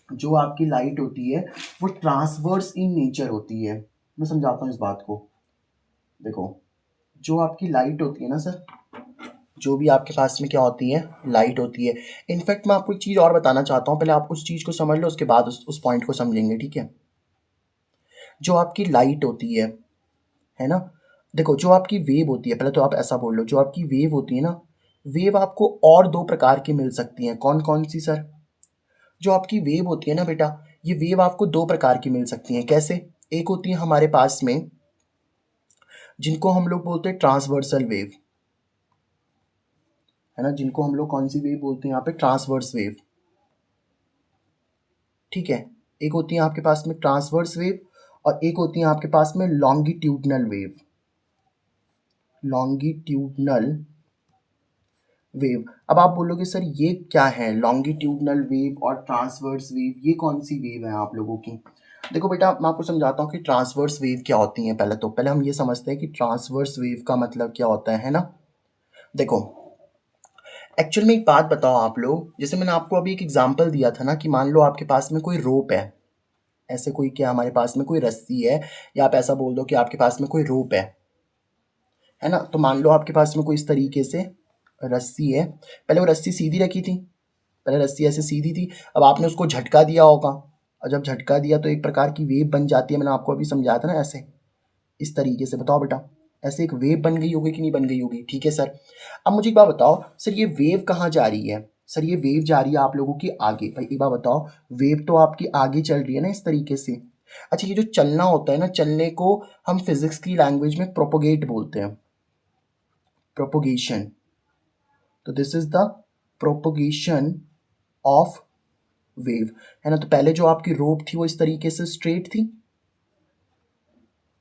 जो आपकी लाइट होती है वो ट्रांसवर्स इन नेचर होती है। मैं समझाता हूँ इस बात को। देखो जो आपकी लाइट होती है ना सर, जो भी आपके पास में क्या होती है, लाइट होती है। इनफैक्ट मैं आपको एक चीज़ और बताना चाहता हूँ, पहले आप उस चीज़ को समझ लो, उसके बाद उस पॉइंट को समझेंगे, ठीक है। जो आपकी लाइट होती है ना, देखो जो आपकी वेव होती है, पहले तो आप ऐसा बोल लो, जो आपकी वेव होती है ना, वेव आपको और दो प्रकार की मिल सकती हैं। कौन कौन सी सर? जो आपकी वेव होती है ना बेटा, ये वेव आपको दो प्रकार की मिल सकती हैं। कैसे? एक होती है हमारे पास में, जिनको हम लोग बोलते हैं ट्रांसवर्सल वेव, है ना, जिनको हम लोग कौन सी वेव बोलते हैं यहाँ पे, ट्रांसवर्स वेव, ठीक है। एक होती है आपके पास में ट्रांसवर्स वेव, और एक होती है आपके पास में लॉन्गिट्यूडनल वेव, लॉन्गिट्यूडनल वेव। अब आप बोलोगे सर ये क्या है, लॉन्गिट्यूडनल वेव और ट्रांसवर्स वेव, ये कौन सी वेव है आप लोगों की? देखो बेटा, मैं आपको समझाता हूँ कि ट्रांसवर्स वेव क्या होती हैं। पहले हम ये समझते हैं कि ट्रांसवर्स वेव का मतलब क्या होता है ना। देखो, एक्चुअल में एक बात बताओ आप लोग, जैसे मैंने आपको अभी एक एग्जांपल दिया था ना कि मान लो आपके पास में कोई रोप है, ऐसे कोई, क्या हमारे पास में कोई रस्सी है, या आप ऐसा बोल दो कि आपके पास में कोई रोप है ना। तो मान लो आपके पास में कोई इस तरीके से रस्सी है। पहले वो रस्सी सीधी रखी थी, पहले रस्सी ऐसे सीधी थी, अब आपने उसको झटका दिया होगा, और जब झटका दिया तो एक प्रकार की वेव बन जाती है। मैंने आपको अभी समझाया था ना, ऐसे इस तरीके से। बताओ बेटा, ऐसे एक वेव बन गई होगी कि नहीं बन गई होगी? ठीक है सर। अब मुझे एक बात बताओ सर, ये वेव कहाँ जा रही है? सर ये वेव जा रही है आप लोगों की आगे। भाई एक बात बताओ, वेव तो आपकी आगे चल रही है ना इस तरीके से। अच्छा, ये जो चलना होता है ना, चलने को हम फिजिक्स की लैंग्वेज में प्रोपोगेट बोलते हैं, प्रोपोगेशन। तो this is the propagation of wave, है ना। तो पहले जो आपकी रोप थी वो इस तरीके से स्ट्रेट थी,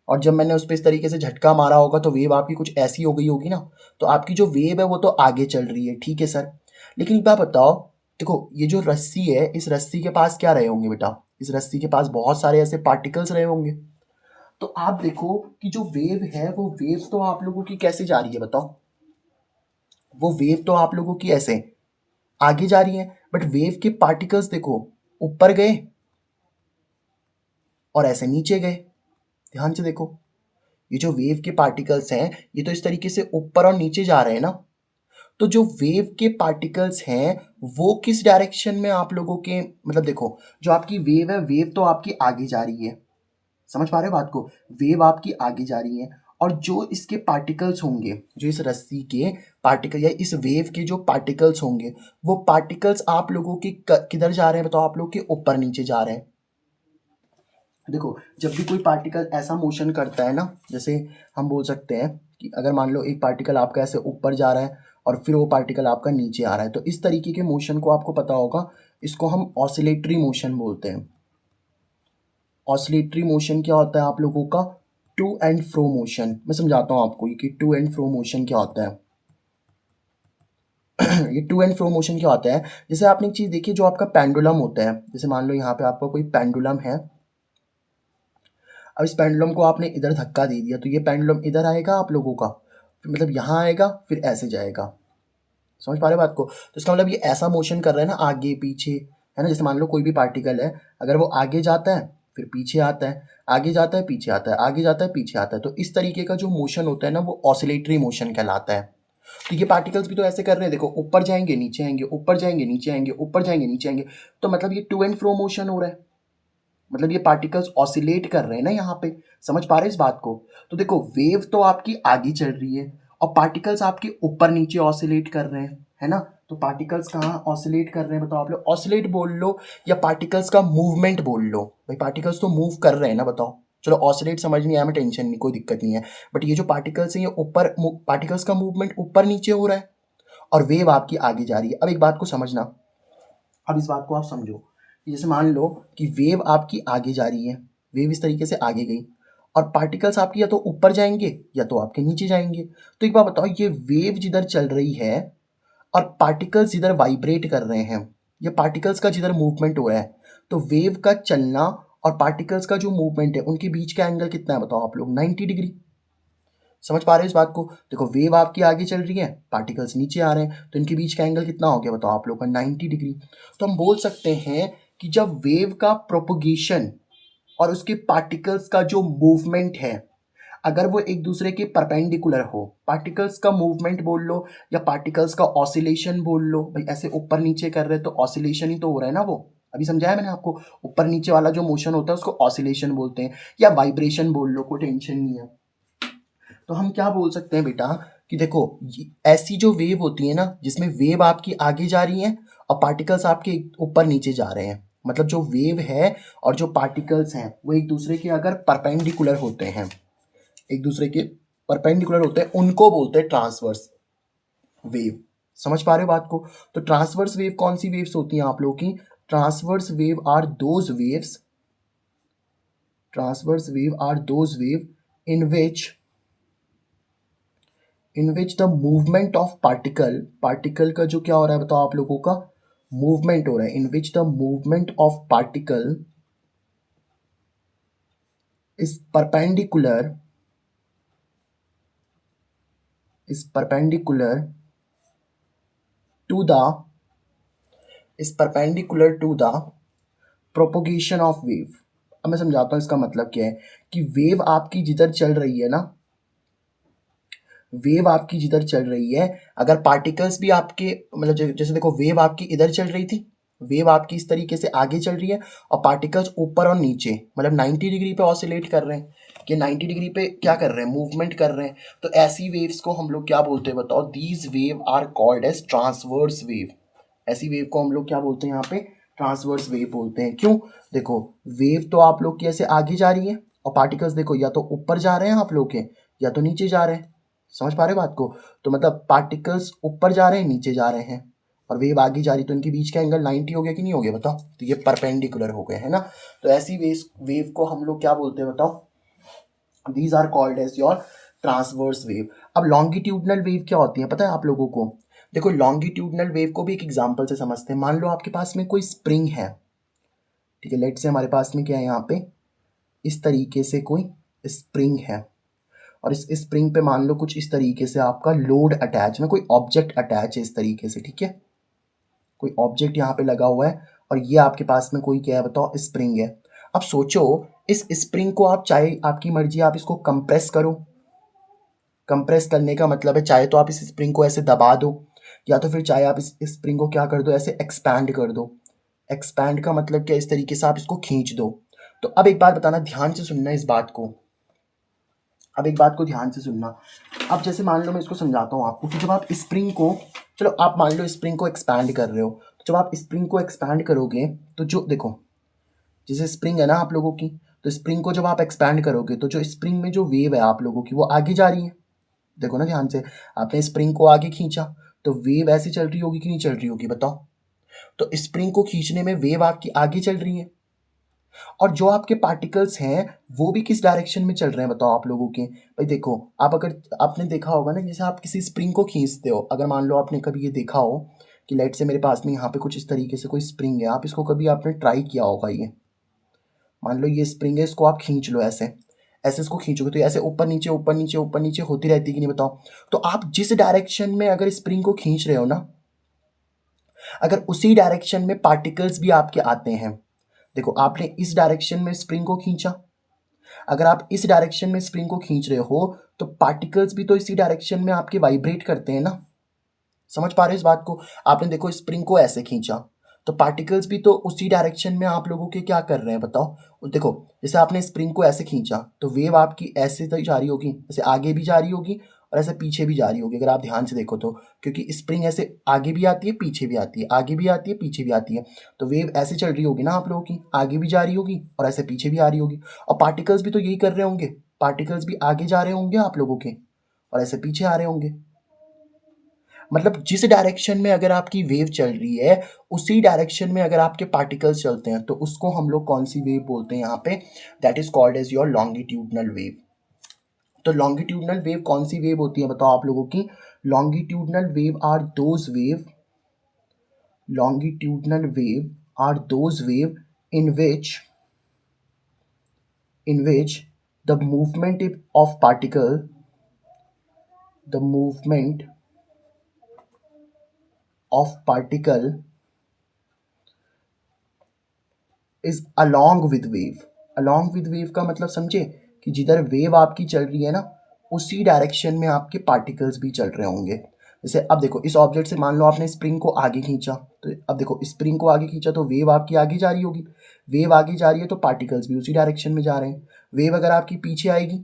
और जब मैंने उस पर इस तरीके से झटका मारा होगा तो वेव आपकी कुछ ऐसी हो गई होगी ना। तो आपकी जो वेव है वो तो आगे चल रही है, ठीक है सर। लेकिन एक बात बताओ, देखो ये जो रस्सी है, इस रस्सी के पास क्या रहे होंगे बेटा? इस रस्सी के पास बहुत सारे ऐसे पार्टिकल्स रहे होंगे। तो आप देखो कि जो वेव है, वो वेव तो आप लोगों की कैसे जा रही है बताओ? वो वेव तो आप लोगों की ऐसे आगे जा रही है, बट वेव के पार्टिकल्स देखो, ऊपर गए और ऐसे नीचे गए। ध्यान से देखो, ये जो वेव के पार्टिकल्स हैं, ये तो इस तरीके से ऊपर और नीचे जा रहे हैं ना। तो जो वेव के पार्टिकल्स हैं, वो किस डायरेक्शन में आप लोगों के, मतलब देखो, जो आपकी वेव है, वेव तो आपकी आगे जा रही है। समझ पा रहे हो बात को? वेव आपकी आगे जा रही है, और जो इसके पार्टिकल्स होंगे, जो इस रस्सी के पार्टिकल या इस वेव के जो पार्टिकल्स होंगे, वो पार्टिकल्स आप लोगों के किधर जा रहे हैं बताओ? आप लोग के ऊपर नीचे जा रहे हैं। देखो, जब भी कोई पार्टिकल ऐसा मोशन करता है ना, जैसे हम बोल सकते हैं कि अगर मान लो एक पार्टिकल आपका ऐसे ऊपर जा रहा है और फिर वो पार्टिकल आपका नीचे आ रहा है, तो इस तरीके के मोशन को आपको पता होगा, इसको हम ऑसिलेटरी मोशन बोलते हैं। ऑसिलेटरी मोशन क्या होता है आप लोगों का? To and fro motion. मैं समझाता हूँ आपको ये कि टू एंड फ्रो मोशन क्या होता है। ये टू एंड फ्रो मोशन क्या होता है? जैसे आपने एक चीज़ देखी, जो आपका पेंडुलम होता है, जैसे मान लो यहाँ पे आपका कोई पेंडुलम है। अब इस पेंडुलम को आपने इधर धक्का दे दिया, तो ये पेंडुलम इधर आएगा आप लोगों का, फिर मतलब यहाँ आएगा, फिर ऐसे जाएगा। समझ पा रहे हो बात को? तो इसका मतलब ये ऐसा मोशन कर रहा है ना, आगे पीछे, है ना। जैसे मान लो कोई भी पार्टिकल है, अगर वो आगे जाता है फिर पीछे आता है, आगे जाता है पीछे आता है, आगे जाता है पीछे आता है, तो इस तरीके का जो मोशन होता है ना, वो ऑसिलेटरी मोशन कहलाता है। तो ये पार्टिकल्स भी तो ऐसे कर रहे हैं, देखो, ऊपर जाएंगे नीचे आएंगे, ऊपर जाएंगे नीचे आएंगे, ऊपर जाएंगे नीचे आएंगे। तो मतलब ये टू एंड फ्रो मोशन हो रहा है, मतलब ये पार्टिकल्स ऑसिलेट कर रहे हैं ना यहाँ पे। समझ पा रहे हैं इस बात को? तो देखो, वेव तो आपकी आगे चल रही है, और पार्टिकल्स आपके ऊपर नीचे ऑसिलेट कर रहे हैं, है ना। तो पार्टिकल्स कहाँ ऑसिलेट कर रहे हैं बताओ? आप लोग ऑसिलेट बोल लो या पार्टिकल्स का मूवमेंट बोल लो। भाई पार्टिकल्स तो मूव कर रहे हैं ना, बताओ। चलो ऑसिलेट समझ नहीं आया, मैं टेंशन नहीं, कोई दिक्कत नहीं है। बट ये जो पार्टिकल्स हैं, ये ऊपर, पार्टिकल्स का मूवमेंट ऊपर नीचे हो रहा है, और वेव आपकी आगे जा रही है। अब एक बात को समझना, अब इस बात को आप समझो कि जैसे मान लो कि वेव आपकी आगे जा रही है, वेव इस तरीके से आगे गई, और पार्टिकल्स आपकी या तो ऊपर जाएंगे या तो आपके नीचे जाएंगे। तो एक बात बताओ, ये वेव जिधर चल रही है और पार्टिकल्स जिधर वाइब्रेट कर रहे हैं, या पार्टिकल्स का जिधर मूवमेंट हो रहा है, तो वेव का चलना और पार्टिकल्स का जो मूवमेंट है, उनके बीच का एंगल कितना है बताओ आप लोग? 90 डिग्री। समझ पा रहे हो इस बात को? देखो, वेव आपकी आगे चल रही है, पार्टिकल्स नीचे आ रहे हैं, तो इनके बीच का एंगल कितना हो गया बताओ आप लोग का? 90 डिग्री। तो हम बोल सकते हैं कि जब वेव का प्रोपोगेशन और उसके पार्टिकल्स का जो मूवमेंट है, अगर वो एक दूसरे के परपेंडिकुलर हो, पार्टिकल्स का मूवमेंट बोल लो या पार्टिकल्स का ऑसिलेशन बोल लो, भाई ऐसे ऊपर नीचे कर रहे हैं तो ऑसिलेशन ही तो हो रहा है ना वो। अभी समझाया मैंने आपको, ऊपर नीचे वाला जो मोशन होता है उसको ऑसिलेशन बोलते हैं, या वाइब्रेशन बोल लो, कोई टेंशन नहीं है। तो हम क्या बोल सकते हैं बेटा कि देखो, ऐसी जो वेव होती है ना, जिसमें वेव आपकी आगे जा रही है और पार्टिकल्स आपके ऊपर नीचे जा रहे हैं, मतलब जो वेव है और जो पार्टिकल्स हैं वो एक दूसरे के अगर परपेंडिकुलर होते हैं, एक दूसरे के परपेंडिकुलर होते हैं, उनको बोलते हैं ट्रांसवर्स वेव। समझ पा रहे हो बात को? तो ट्रांसवर्स वेव कौन सी वेव्स होती हैं आप लोगों की? Transverse wave are those waves, transverse wave are those wave in which, in which the movement of particle, particle का जो क्या हो रहा है बताओ आप लोगों का? मूवमेंट हो रहा है। In which the movement of particle is perpendicular to the propagation of wave. अब मैं समझाता हूँ इसका मतलब क्या है कि वेव आपकी जिधर चल रही है ना, वेव आपकी जिधर चल रही है, अगर पार्टिकल्स भी आपके मतलब जैसे देखो वेव आपकी इधर चल रही थी, वेव आपकी इस तरीके से आगे चल रही है और पार्टिकल्स ऊपर और नीचे मतलब 90 डिग्री पे ऑसिलेट कर रहे हैं कि 90 डिग्री पे क्या कर रहे हैं, मूवमेंट कर रहे हैं। तो ऐसी वेव्स को हम लोग क्या बोलते हैं बताओ? These wave are called as transverse wave. ऐसी वेव को हम लोग क्या बोलते हैं यहाँ पे? ट्रांसवर्स वेव बोलते हैं। क्यों? देखो वेव तो आप लोग की ऐसे आगे जा रही है और पार्टिकल्स देखो या तो ऊपर जा रहे हैं आप लोग के या तो नीचे जा रहे हैं। समझ पा रहे हो बात को? तो मतलब पार्टिकल्स ऊपर जा रहे हैं, नीचे जा रहे हैं और वेव आगे जा रही, तो इनके बीच का एंगल 90 हो गया कि नहीं हो गया बताओ? तो ये परपेंडिकुलर हो गए है ना। तो ऐसी वेव को हम लोग क्या बोलते हैं बताओ? These are called as your transverse wave. अब लॉन्गिट्यूडनल वेव क्या होती है पता है आप लोगों को? देखो लॉन्गिट्यूडनल वेव को भी एक एग्जांपल से समझते हैं। मान लो आपके पास में कोई स्प्रिंग है, ठीक है, लेट से हमारे पास में क्या है यहाँ पे, इस तरीके से कोई स्प्रिंग है और इस स्प्रिंग पे मान लो कुछ इस तरीके से आपका लोड अटैच में कोई ऑब्जेक्ट अटैच है इस तरीके से, ठीक है, कोई ऑब्जेक्ट यहाँ पे लगा हुआ है और ये आपके पास में कोई क्या है बताओ? स्प्रिंग है। अब सोचो इस स्प्रिंग को आप चाहे आपकी मर्जी आप इसको कंप्रेस करो, कंप्रेस करने का मतलब है चाहे तो आप इस स्प्रिंग को ऐसे दबा दो या तो फिर चाहे आप इस स्प्रिंग को क्या कर दो, ऐसे एक्सपैंड कर दो। एक्सपैंड का मतलब क्या? इस तरीके से आप इसको खींच दो। तो अब एक बात बताना, ध्यान से सुनना इस बात को, अब एक बात को ध्यान से सुनना। अब जैसे मान लो मैं इसको समझाता हूँ आपको कि जब आप स्प्रिंग को, चलो आप मान लो स्प्रिंग को एक्सपैंड कर रहे हो, तो जब आप स्प्रिंग को एक्सपैंड करोगे तो जो देखो जैसे स्प्रिंग है ना आप लोगों की, तो स्प्रिंग को जब आप एक्सपैंड करोगे तो जो स्प्रिंग में जो वेव है आप लोगों की वो आगे जा रही है। देखो ना ध्यान से, आपने स्प्रिंग को आगे खींचा तो वेव ऐसे चल रही होगी कि नहीं चल रही होगी बताओ? तो स्प्रिंग को खींचने में वेव आपकी आगे चल रही है और जो आपके पार्टिकल्स हैं वो भी किस डायरेक्शन में चल रहे हैं बताओ आप लोगों के? भाई देखो आप अगर आपने देखा होगा ना, जैसे आप किसी स्प्रिंग को खींचते हो, अगर मान लो आपने कभी ये देखा हो कि लाइट से मेरे पास में यहाँ पे कुछ इस तरीके से कोई स्प्रिंग है, आप इसको कभी आपने ट्राई किया होगा, ये मान लो ये स्प्रिंग है, इसको आप खींच लो ऐसे, ऐसे इसको खींचोगे तो ऐसे ऊपर नीचे ऊपर नीचे ऊपर नीचे होती रहती है कि नहीं बताओ? तो आप जिस डायरेक्शन में अगर स्प्रिंग को खींच रहे हो ना, अगर उसी डायरेक्शन में पार्टिकल्स भी आपके आते हैं, देखो आपने इस डायरेक्शन में स्प्रिंग को खींचा, अगर आप इस डायरेक्शन में स्प्रिंग को खींच रहे हो तो पार्टिकल्स भी तो इसी डायरेक्शन में आपके वाइब्रेट करते हैं ना। समझ पा रहे हो इस बात को? आपने देखो स्प्रिंग को ऐसे खींचा तो पार्टिकल्स भी तो उसी डायरेक्शन में आप लोगों के क्या कर रहे हैं बताओ? देखो जैसे आपने स्प्रिंग को ऐसे खींचा तो वेव आपकी ऐसे तो जा रही होगी, जैसे आगे भी जा रही होगी और ऐसे पीछे भी जा रही होगी, अगर आप ध्यान से देखो तो, क्योंकि स्प्रिंग ऐसे आगे भी आती है पीछे भी आती है, आगे भी आती है पीछे भी आती है, तो वेव ऐसे चल रही होगी ना आप लोगों की, आगे भी जा रही होगी और ऐसे पीछे भी आ रही होगी। और पार्टिकल्स भी तो यही कर रहे होंगे, पार्टिकल्स भी आगे जा रहे होंगे आप लोगों के और ऐसे पीछे आ रहे होंगे। मतलब जिस डायरेक्शन में अगर आपकी वेव चल रही है उसी डायरेक्शन में अगर आपके पार्टिकल्स चलते हैं तो उसको हम लोग कौन सी वेव बोलते हैं यहाँ पे? That is called as your longitudinal wave. तो लॉन्गिट्यूडनल वेव कौन सी वेव होती है बताओ आप लोगों की? Longitudinal wave are those wave, longitudinal wave are those wave in which the movement of particle, the movement of particle is along with wave. Along with wave का मतलब समझे कि जिधर वेव आपकी चल रही है ना उसी डायरेक्शन में आपके पार्टिकल्स भी चल रहे होंगे। जैसे अब देखो इस ऑब्जेक्ट से मान लो आपने स्प्रिंग को आगे खींचा, तो अब देखो स्प्रिंग को आगे खींचा तो वेव आपकी आगे जा रही होगी, वेव आगे जा रही है तो पार्टिकल्स भी उसी डायरेक्शन में जा रहे हैं। वेव अगर आपकी पीछे आएगी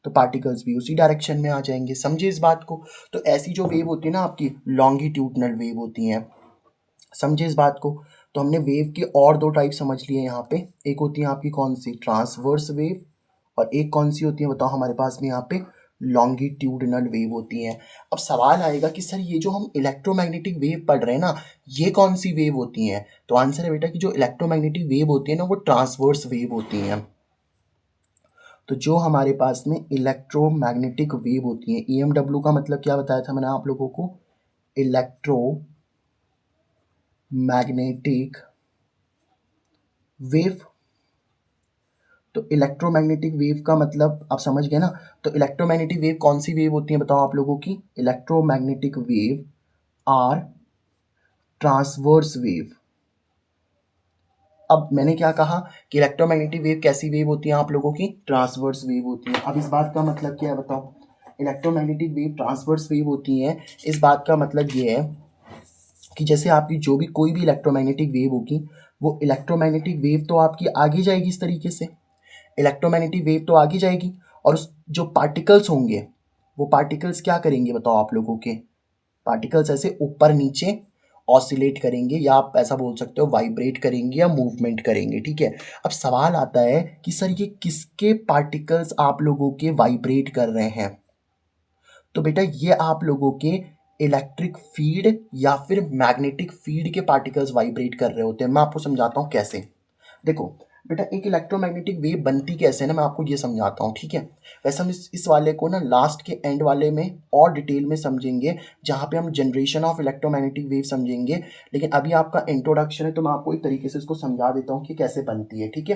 तो पार्टिकल्स भी उसी डायरेक्शन में आ जाएंगे। समझे इस बात को? तो ऐसी जो वेव होती है ना आपकी लॉन्गिट्यूडनल वेव होती हैं। समझे इस बात को? तो हमने वेव के और दो टाइप समझ लिए यहाँ पे, एक होती है आपकी कौन सी? ट्रांसवर्स वेव, और एक कौन सी होती है बताओ हमारे पास में यहाँ पे? लॉन्गिट्यूडनल वेव होती है। अब सवाल आएगा कि सर ये जो हम इलेक्ट्रोमैग्नेटिक वेव पढ़ रहे हैं ना ये कौन सी वेव होती हैं? तो आंसर है बेटा कि जो इलेक्ट्रोमैग्नेटिक वेव होती है ना वो ट्रांसवर्स वेव होती हैं। तो जो हमारे पास में इलेक्ट्रोमैग्नेटिक वेव होती है, EMW का मतलब क्या बताया था मैंने आप लोगों को? Electro magnetic wave. तो इलेक्ट्रोमैग्नेटिक वेव का मतलब आप समझ गए ना। तो इलेक्ट्रोमैग्नेटिक वेव कौन सी वेव होती है बताओ आप लोगों की? Electromagnetic wave are transverse wave. अब मैंने क्या कहा कि इलेक्ट्रोमैग्नेटिक वेव कैसी वेव होती है आप लोगों की? ट्रांसवर्स वेव होती है। अब इस बात का मतलब क्या है बताओ? इलेक्ट्रोमैग्नेटिक वेव ट्रांसवर्स वेव होती है। इस बात का मतलब ये है कि जैसे आपकी जो भी कोई भी इलेक्ट्रोमैग्नेटिक वेव होगी, वो इलेक्ट्रोमैग्नेटिक वेव तो आपकी आगे जाएगी इस तरीके से, इलेक्ट्रोमैग्नेटिक वेव तो आगे जाएगी, और उस जो पार्टिकल्स होंगे वो पार्टिकल्स क्या करेंगे बताओ आप लोगों के? पार्टिकल्स ऐसे ऊपर नीचे ऑसिलेट करेंगे, या आप ऐसा बोल सकते हो वाइब्रेट करेंगे या मूवमेंट करेंगे, ठीक है। अब सवाल आता है कि सर ये किसके पार्टिकल्स आप लोगों के वाइब्रेट कर रहे हैं? तो बेटा ये आप लोगों के इलेक्ट्रिक फील्ड या फिर मैग्नेटिक फील्ड के पार्टिकल्स वाइब्रेट कर रहे होते हैं। मैं आपको समझाता हूँ कैसे। देखो बेटा, एक इलेक्ट्रोमैग्नेटिक वेव बनती कैसे है ना, मैं आपको ये समझाता हूँ, ठीक है। वैसे हम इस वाले को ना लास्ट के एंड वाले में और डिटेल में समझेंगे, जहाँ पे हम जनरेशन ऑफ इलेक्ट्रोमैग्नेटिक वेव समझेंगे। लेकिन अभी आपका इंट्रोडक्शन है, तो मैं आपको एक तरीके से इसको समझा देता हूँ कि कैसे बनती है, ठीक है।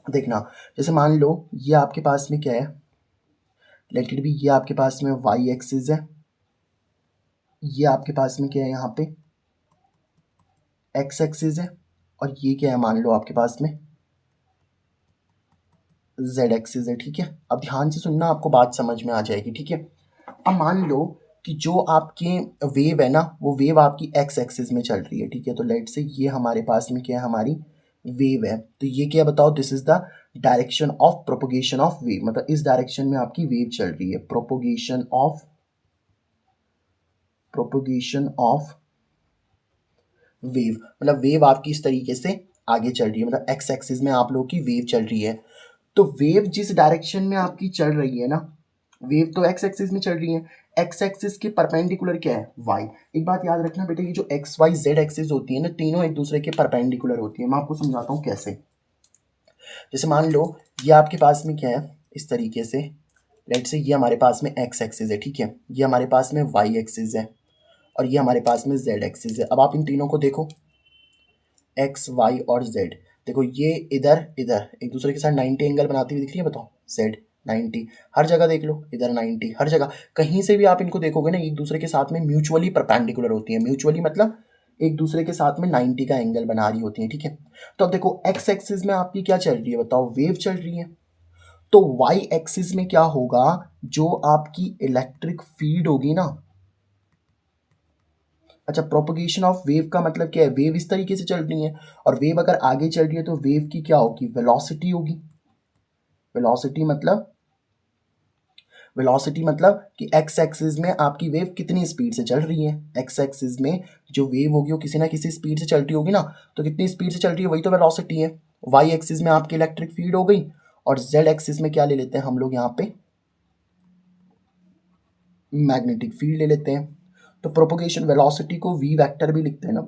देखना, जैसे मान लो ये आपके पास में क्या है, लेट इट बी, ये आपके पास में वाई एक्सिस है, ये आपके पास में क्या है यहाँ पे एक्स एक्सिस है, और ये क्या है मान लो आपके पास में जेड एक्सिस है, ठीक है। अब ध्यान से सुनना, आपको बात समझ में आ जाएगी, ठीक है। अब मान लो कि जो आपके वेव है ना, वो वेव आपकी एक्स एक्सिस में चल रही है, ठीक है। तो लेट से ये हमारे पास में क्या है, हमारी वेव है। तो ये क्या बताओ? This is the direction of propagation of wave, मतलब इस डायरेक्शन में आपकी वेव चल रही है। प्रोपोगेशन ऑफ वेव, मतलब वेव आपकी इस तरीके से आगे चल रही है, मतलब एक्स एक्सिस में आप लोगों की वेव चल रही है। तो वेव जिस डायरेक्शन में आपकी चल रही है ना, वेव तो एक्स एक्सिस में चल रही है, एक्स एक्सिस के परपेंडिकुलर क्या है? वाई। एक बात याद रखना बेटा, ये जो एक्स वाई जेड एक्सिस होती है ना, तीनों एक दूसरे के परपेंडिकुलर होती है। मैं आपको समझाता हूँ कैसे। जैसे मान लो ये आपके पास में क्या है, इस तरीके से, लेट से ये हमारे पास में एक्स एक्सिस है, ठीक है। ये हमारे पास में वाई एक्सिस है, और ये हमारे पास में जेड एक्सिस है। अब आप इन तीनों को देखो, एक्स वाई और जेड, देखो ये इधर इधर एक दूसरे के साथ 90 एंगल बनाती हुई दिख रही है, बताओ जेड 90, हर जगह देख लो इधर 90, हर जगह कहीं से भी आप इनको देखोगे ना, एक दूसरे के साथ में म्यूचुअली परपेंडिकुलर होती है। म्यूचुअली मतलब एक दूसरे के साथ में 90 का एंगल बना रही होती है, ठीक है। तो अब देखो एक्स एक्सिस में आपकी क्या चल रही है बताओ? वेव चल रही है। तो वाई एक्सिस में क्या होगा? जो आपकी इलेक्ट्रिक फील्ड होगी ना, अच्छा, प्रोपगेशन ऑफ वेव का मतलब क्या है? वेव इस तरीके से चल रही है, और वेव अगर आगे चल रही है तो वेव की क्या होगी? वेलोसिटी होगी। वेलोसिटी मतलब वेलोसिटी मतलब कि एक्स एक्सिस में आपकी वेव कितनी स्पीड से चल रही है। एक्स एक्सिस में जो वेव होगी वो किसी ना किसी स्पीड से चलती होगी ना, तो कितनी स्पीड से चल रही है वही तो वेलोसिटी है। वाई एक्सिस में आपकी इलेक्ट्रिक फील्ड हो गई, और जेड एक्सिस में क्या ले लेते हैं हम लोग यहाँ पे? मैग्नेटिक फील्ड ले लेते हैं। तो प्रोपोगेशन वेलोसिटी को वी वेक्टर भी लिखते हैं ना,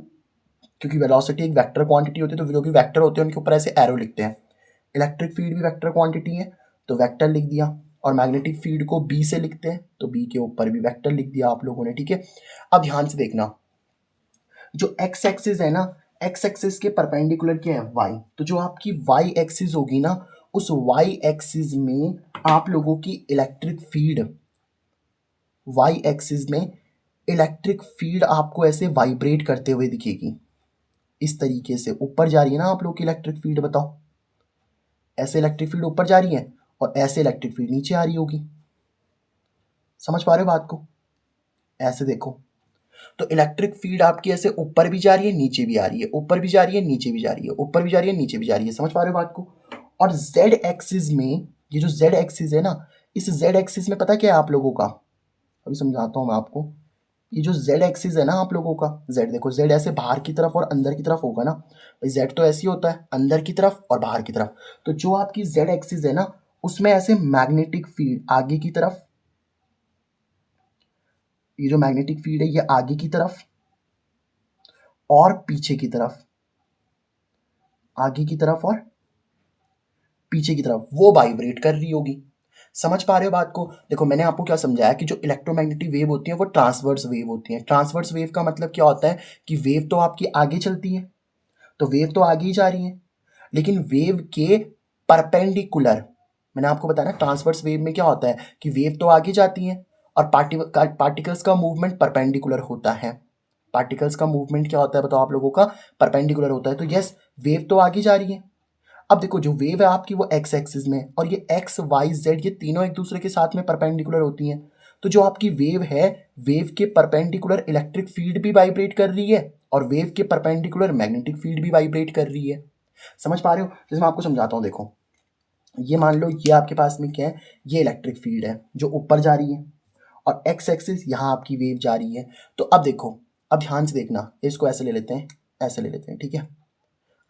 क्योंकि वेलोसिटी एक वेक्टर क्वांटिटी होती है, तो जो भी वेक्टर होते हैं उनके ऊपर ऐसे एरो लिखते हैं। इलेक्ट्रिक फील्ड भी वेक्टर क्वांटिटी है, तो वेक्टर लिख दिया। और मैग्नेटिक फील्ड को बी से लिखते हैं, तो बी के ऊपर भी वेक्टर लिख दिया आप लोगों ने, ठीक है। अब ध्यान से देखना, जो एक्स एक्सिस है ना, एक्स एक्सिस के परपेंडिकुलर क्या है? वाई। तो जो आपकी वाई एक्सिस होगी ना, उस वाई एक्सिस में आप लोगों की इलेक्ट्रिक फील्ड, वाई एक्सिस में इलेक्ट्रिक फील्ड आपको ऐसे वाइब्रेट करते हुए दिखेगी। इस तरीके से ऊपर जा रही है ना आप लोग की इलेक्ट्रिक फील्ड, बताओ ऐसे इलेक्ट्रिक फील्ड ऊपर जा रही है, और ऐसे इलेक्ट्रिक फील्ड नीचे आ रही होगी। समझ पा रहे हो बात को? ऐसे देखो, तो इलेक्ट्रिक फील्ड आपकी ऐसे ऊपर भी जा रही है, नीचे भी आ रही है, ऊपर भी जा रही है, नीचे भी जा रही है, ऊपर भी जा रही है, नीचे भी जा रही है। समझ पा रहे हो बात को? और जेड एक्सिस में, ये जो जेड एक्सिस है ना, इस जेड एक्सिस में पता क्या है आप लोगों का? अभी समझाता हूँ मैं आपको। ये जो जेड एक्सिस है ना आप लोगों का, जेड देखो, जेड ऐसे बाहर की तरफ और अंदर की तरफ होगा ना भाई। जेड तो ऐसे ही होता है, अंदर की तरफ और बाहर की तरफ। तो जो आपकी जेड एक्सिस है ना, उसमें ऐसे मैग्नेटिक फील्ड आगे की तरफ, ये जो मैग्नेटिक फील्ड है ये आगे की तरफ और पीछे की तरफ, आगे की तरफ और पीछे की तरफ वो वाइब्रेट कर रही होगी। समझ पा रहे हो बात को? देखो मैंने आपको क्या समझाया कि जो इलेक्ट्रोमैग्नेटिक वेव होती है वो ट्रांसवर्स वेव होती है। ट्रांसवर्स वेव का मतलब क्या होता है कि वेव तो आपकी आगे चलती है, तो वेव तो आगे ही जा रही है, लेकिन वेव के परपेंडिकुलर। मैंने आपको बताया ना ट्रांसवर्स वेव में क्या होता है कि वेव तो आगे जाती है और पार्टिकल्स का मूवमेंट परपेंडिकुलर होता है। पार्टिकल्स का मूवमेंट क्या होता है बताओ आप लोगों का, परपेंडिकुलर होता है। तो यस, वेव तो आगे जा रही है। अब देखो जो वेव है आपकी वो एक्स एक्सिस में, और ये एक्स वाई जेड ये तीनों एक दूसरे के साथ में परपेंडिकुलर होती हैं। तो जो आपकी वेव है, वेव के परपेंडिकुलर इलेक्ट्रिक फील्ड भी वाइब्रेट कर रही है और वेव के परपेंडिकुलर मैग्नेटिक फील्ड भी वाइब्रेट कर रही है। समझ पा रहे हो? जैसे मैं आपको समझाता हूँ, देखो ये मान लो ये आपके पास में क्या है, ये इलेक्ट्रिक फील्ड है जो ऊपर जा रही है और एक्स एक्सिस यहाँ आपकी वेव जा रही है। तो अब देखो, अब ध्यान से देखना, इसको ऐसे ले लेते हैं, ऐसे ले लेते हैं, ठीक है।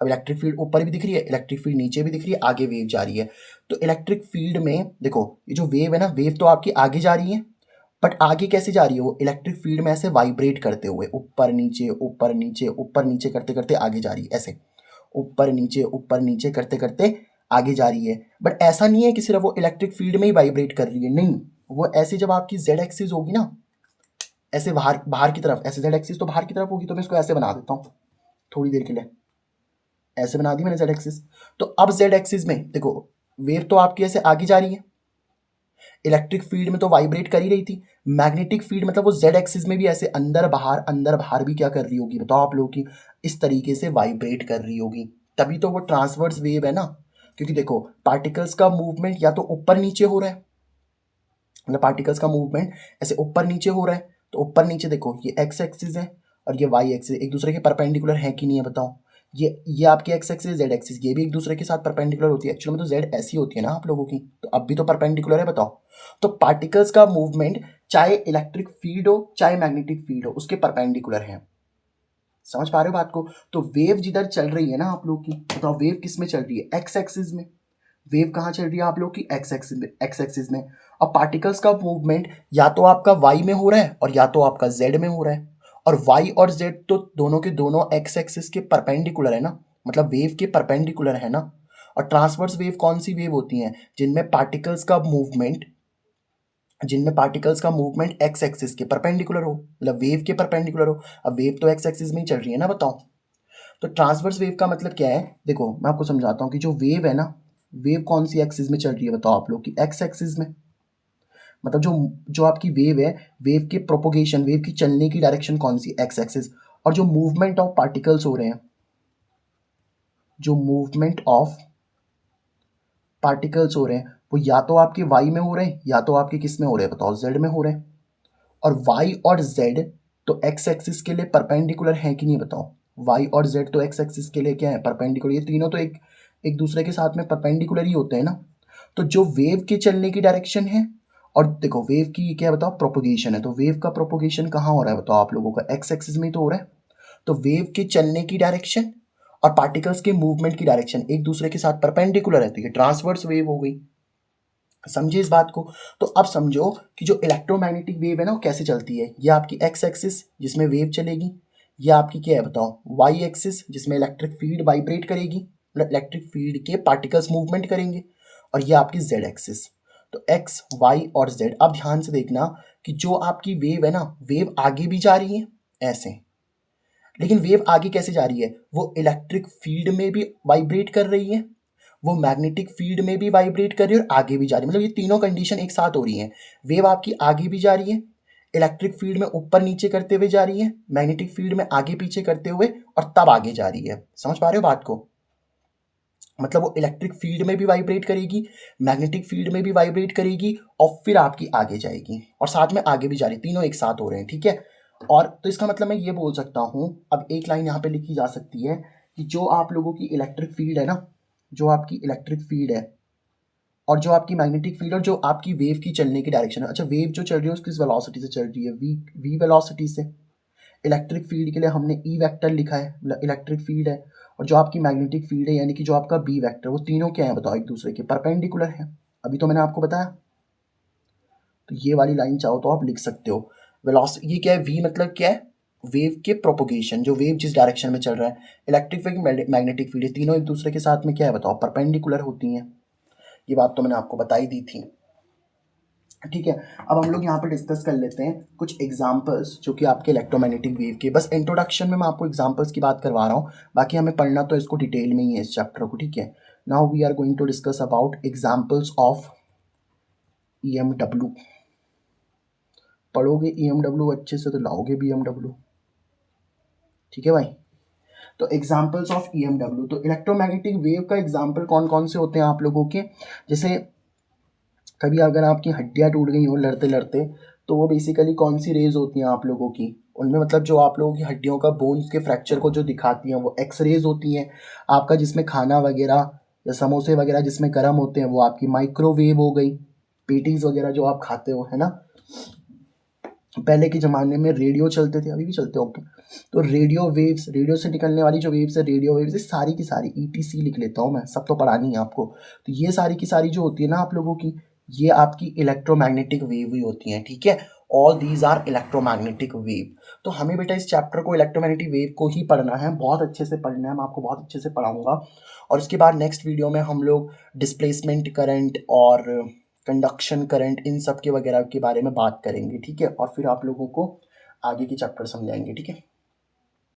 अब इलेक्ट्रिक फील्ड ऊपर भी दिख रही है, इलेक्ट्रिक फील्ड नीचे भी दिख रही है, आगे वेव जा रही है। तो इलेक्ट्रिक फील्ड में देखो ये जो वेव है ना, वेव तो आपकी आगे जा रही है, बट आगे कैसे जा रही है, वो इलेक्ट्रिक फील्ड में ऐसे वाइब्रेट करते हुए ऊपर नीचे ऊपर नीचे ऊपर नीचे करते करते आगे जा रही है, ऐसे ऊपर नीचे करते करते आगे जा रही है। बट ऐसा नहीं है कि सिर्फ वो इलेक्ट्रिक फील्ड में ही वाइब्रेट कर रही है, नहीं, वो ऐसे जब आपकी जेड एक्सिस होगी ना, ऐसे बाहर बाहर की तरफ, ऐसे जेड एक्सिस तो बाहर की तरफ होगी, तो मैं इसको ऐसे बना देता हूँ थोड़ी देर के लिए, ऐसे बना दी मैंने जेड एक्सिस। तो अब जेड एक्सिस में देखो वेव तो आपकी ऐसे आगे जा रही है, इलेक्ट्रिक फील्ड में तो वाइब्रेट कर ही रही थी, मैग्नेटिक फील्ड मतलब वो जेड एक्सिस में भी ऐसे अंदर बाहर भी क्या कर रही होगी बताओ आप लोगों की, इस तरीके से वाइब्रेट कर रही होगी। तभी तो वो ट्रांसवर्स वेव है ना, क्योंकि देखो पार्टिकल्स का मूवमेंट या तो ऊपर नीचे हो रहा है, मतलब पार्टिकल्स का मूवमेंट ऐसे ऊपर नीचे हो रहा है, तो ऊपर नीचे देखो ये एक्स एक्सिस है और ये वाई एक्सिस एक दूसरे के परपेंडिकुलर है कि नहीं है बताओ। ये आपकी एक्स एक्सिस जेड एक्सिस ये भी एक दूसरे के साथ परपेंडिकुलर होती है, एक्चुअली में तो जेड ऐसी होती है ना आप लोगों की, तो अब भी तो परपेंडिकुलर है बताओ। तो पार्टिकल्स का मूवमेंट चाहे इलेक्ट्रिक फील्ड हो चाहे मैग्नेटिक फील्ड हो उसके परपेंडिकुलर है। समझ पा रहे हो बात को? तो वेव जिधर चल रही है ना आप लोग की, बताओ वेव किस में चल रही है, एक्स एक्सिस में। वेव कहाँ चल रही है आप लोग की, एक्स एक्सिस में, एक्स एक्सिस में। अब पार्टिकल्स का मूवमेंट या तो आपका वाई में हो रहा है और या तो आपका जेड में हो रहा है, और वाई और जेड तो दोनों के दोनों एक्स एक्सिस के परपेंडिकुलर है ना, मतलब वेव के परपेंडिकुलर है ना। और ट्रांसवर्स वेव कौन सी वेव होती हैं, जिनमें पार्टिकल्स का मूवमेंट एक्स एक्सिस के परपेंडिकुलर हो, मतलब वेव के परपेंडिकुलर हो। अब वेव तो एक्स एक्सिस में ही चल रही है ना बताओ। तो ट्रांसवर्स वेव का मतलब क्या है, देखो मैं आपको समझाता हूँ कि जो वेव है ना, वेव कौन सी एक्सिस में चल रही है बताओ आप लोग की, एक्स एक्सिस में। मतलब जो जो आपकी वेव है, वेव के प्रोपोगेशन, वेव की चलने की डायरेक्शन कौन सी, एक्स एक्सिस। और जो मूवमेंट ऑफ पार्टिकल्स हो रहे हैं, जो मूवमेंट ऑफ पार्टिकल्स हो रहे हैं वो या तो आपके वाई में हो रहे हैं या तो आपके किस में हो रहे हैं बताओ, जेड में हो रहे हैं। और वाई और जेड तो एक्स एक्सिस के लिए परपेंडिकुलर है कि नहीं बताओ। वाई और जेड तो एक्स एक्सिस के लिए क्या है, परपेंडिकुलर। ये तीनों तो एक एक दूसरे के साथ में परपेंडिकुलर ही होते हैं ना। तो जो वेव के चलने की डायरेक्शन है, और देखो वेव की क्या बताओ, प्रोपोगेशन है, तो वेव का प्रोपोगेशन कहाँ हो रहा है बताओ आप लोगों का, एक्स एक्सिस में ही तो हो रहा है। तो वेव के चलने की डायरेक्शन और पार्टिकल्स के मूवमेंट की डायरेक्शन एक दूसरे के साथ परपेंडिकुलर है, तो ये ट्रांसवर्स वेव हो गई। समझे इस बात को? तो अब समझो कि जो इलेक्ट्रोमैग्नेटिक वेव है ना वो कैसे चलती है। ये आपकी एक्स एक्सिस जिसमें वेव चलेगी, ये आपकी क्या है बताओ, वाई एक्सिस जिसमें इलेक्ट्रिक फील्ड वाइब्रेट करेगी, मतलब इलेक्ट्रिक फील्ड के पार्टिकल्स मूवमेंट करेंगे, और ये आपकी जेड एक्सिस। तो एक्स वाई और जेड। अब ध्यान से देखना कि जो आपकी वेव है ना, वेव आगे भी जा रही है ऐसे, लेकिन वेव आगे कैसे जा रही है, वो इलेक्ट्रिक फील्ड में भी वाइब्रेट कर रही है, वो मैग्नेटिक फील्ड में भी वाइब्रेट कर रही है और आगे भी जा रही है, मतलब ये तीनों कंडीशन एक साथ हो रही हैं। वेव आपकी आगे भी जा रही है, इलेक्ट्रिक फील्ड में ऊपर नीचे करते हुए जा रही है, मैग्नेटिक फील्ड में आगे पीछे करते हुए, और तब आगे जा रही है। समझ पा रहे हो बात को? मतलब वो इलेक्ट्रिक फील्ड में भी वाइब्रेट करेगी, मैग्नेटिक फील्ड में भी वाइब्रेट करेगी, और फिर आपकी आगे जाएगी, और साथ में आगे भी जा रही है, तीनों एक साथ हो रहे हैं, ठीक है। और तो इसका मतलब मैं ये बोल सकता हूँ, अब एक लाइन यहाँ पे लिखी जा सकती है कि जो आप लोगों की इलेक्ट्रिक फील्ड है ना, जो आपकी इलेक्ट्रिक फील्ड है और जो आपकी मैग्नेटिक फील्ड और जो आपकी वेव की चलने की डायरेक्शन है, अच्छा वेव जो चल रही है उसकी किस वेलोसिटी से चल रही है, वी वेलोसिटी से। इलेक्ट्रिक फील्ड के लिए हमने ई वेक्टर लिखा है, मतलब इलेक्ट्रिक फील्ड है, और जो आपकी मैग्नेटिक फील्ड है यानी कि जो आपका बी वेक्टर, वो तीनों क्या है बताओ, एक दूसरे के परपेंडिकुलर है। अभी तो मैंने आपको बताया। तो ये वाली लाइन चाहो तो आप लिख सकते हो। वेलोसिटी ये क्या है, वी मतलब क्या है, वेव के प्रोपोगेशन, जो वेव जिस डायरेक्शन में चल रहा है, इलेक्ट्रिक फील्ड मैग्नेटिक फील्ड, तीनों एक दूसरे के साथ में क्या है बताओ, परपेंडिकुलर होती हैं। ये बात तो मैंने आपको बताई दी थी, ठीक है। अब हम लोग यहाँ पे डिस्कस कर लेते हैं कुछ एग्जांपल्स जो कि आपके इलेक्ट्रोमैग्नेटिक वेव के, बस इंट्रोडक्शन में मैं आपको एग्जांपल्स की बात करवा रहा हूँ, बाकी हमें पढ़ना तो इसको डिटेल में ही है इस चैप्टर को, ठीक है। Now we are going to discuss about examples of EMW। पढ़ोगे EMW अच्छे से तो लाओगे BMW। ठीक है भाई। तो एग्जाम्पल्स ऑफ EMW, तो इलेक्ट्रोमैग्नेटिक वेव का एग्जाम्पल कौन कौन से होते हैं आप लोगों के, जैसे कभी अगर आपकी हड्डियाँ टूट गई हो लड़ते लड़ते, तो वो बेसिकली कौन सी रेज होती हैं आप लोगों की, उनमें मतलब जो आप लोगों की हड्डियों का बोन्स के फ्रैक्चर को जो दिखाती हैं वो एक्स रेज होती हैं। आपका जिसमें खाना वगैरह या समोसे वगैरह जिसमें गर्म होते हैं वो आपकी माइक्रोवेव हो गई। पेटीज वगैरह जो आप खाते हो, है ना। पहले के ज़माने में रेडियो चलते थे, अभी भी चलते होंगे, तो रेडियो वेव्स, रेडियो से निकलने वाली जो वेव्स है रेडियो वेव्स, ये सारी की सारी ETC लिख लेता हूँ मैं, सब तो पढ़ानी है आपको। तो ये सारी की सारी जो होती है ना आप लोगों की, ये आपकी इलेक्ट्रोमैग्नेटिक वेव ही होती हैं। ठीक है, all these are electromagnetic wave. तो हमें बेटा इस चैप्टर को इलेक्ट्रोमैग्नेटिक वेव को ही पढ़ना है, बहुत अच्छे से पढ़ना है, मैं आपको बहुत अच्छे से पढ़ाऊंगा। और उसके बाद नेक्स्ट वीडियो में हम लोग डिस्प्लेसमेंट करंट और कंडक्शन करंट इन सब के वगैरह के बारे में बात करेंगे। ठीक है, और फिर आप लोगों को आगे के चैप्टर समझाएंगे। ठीक है।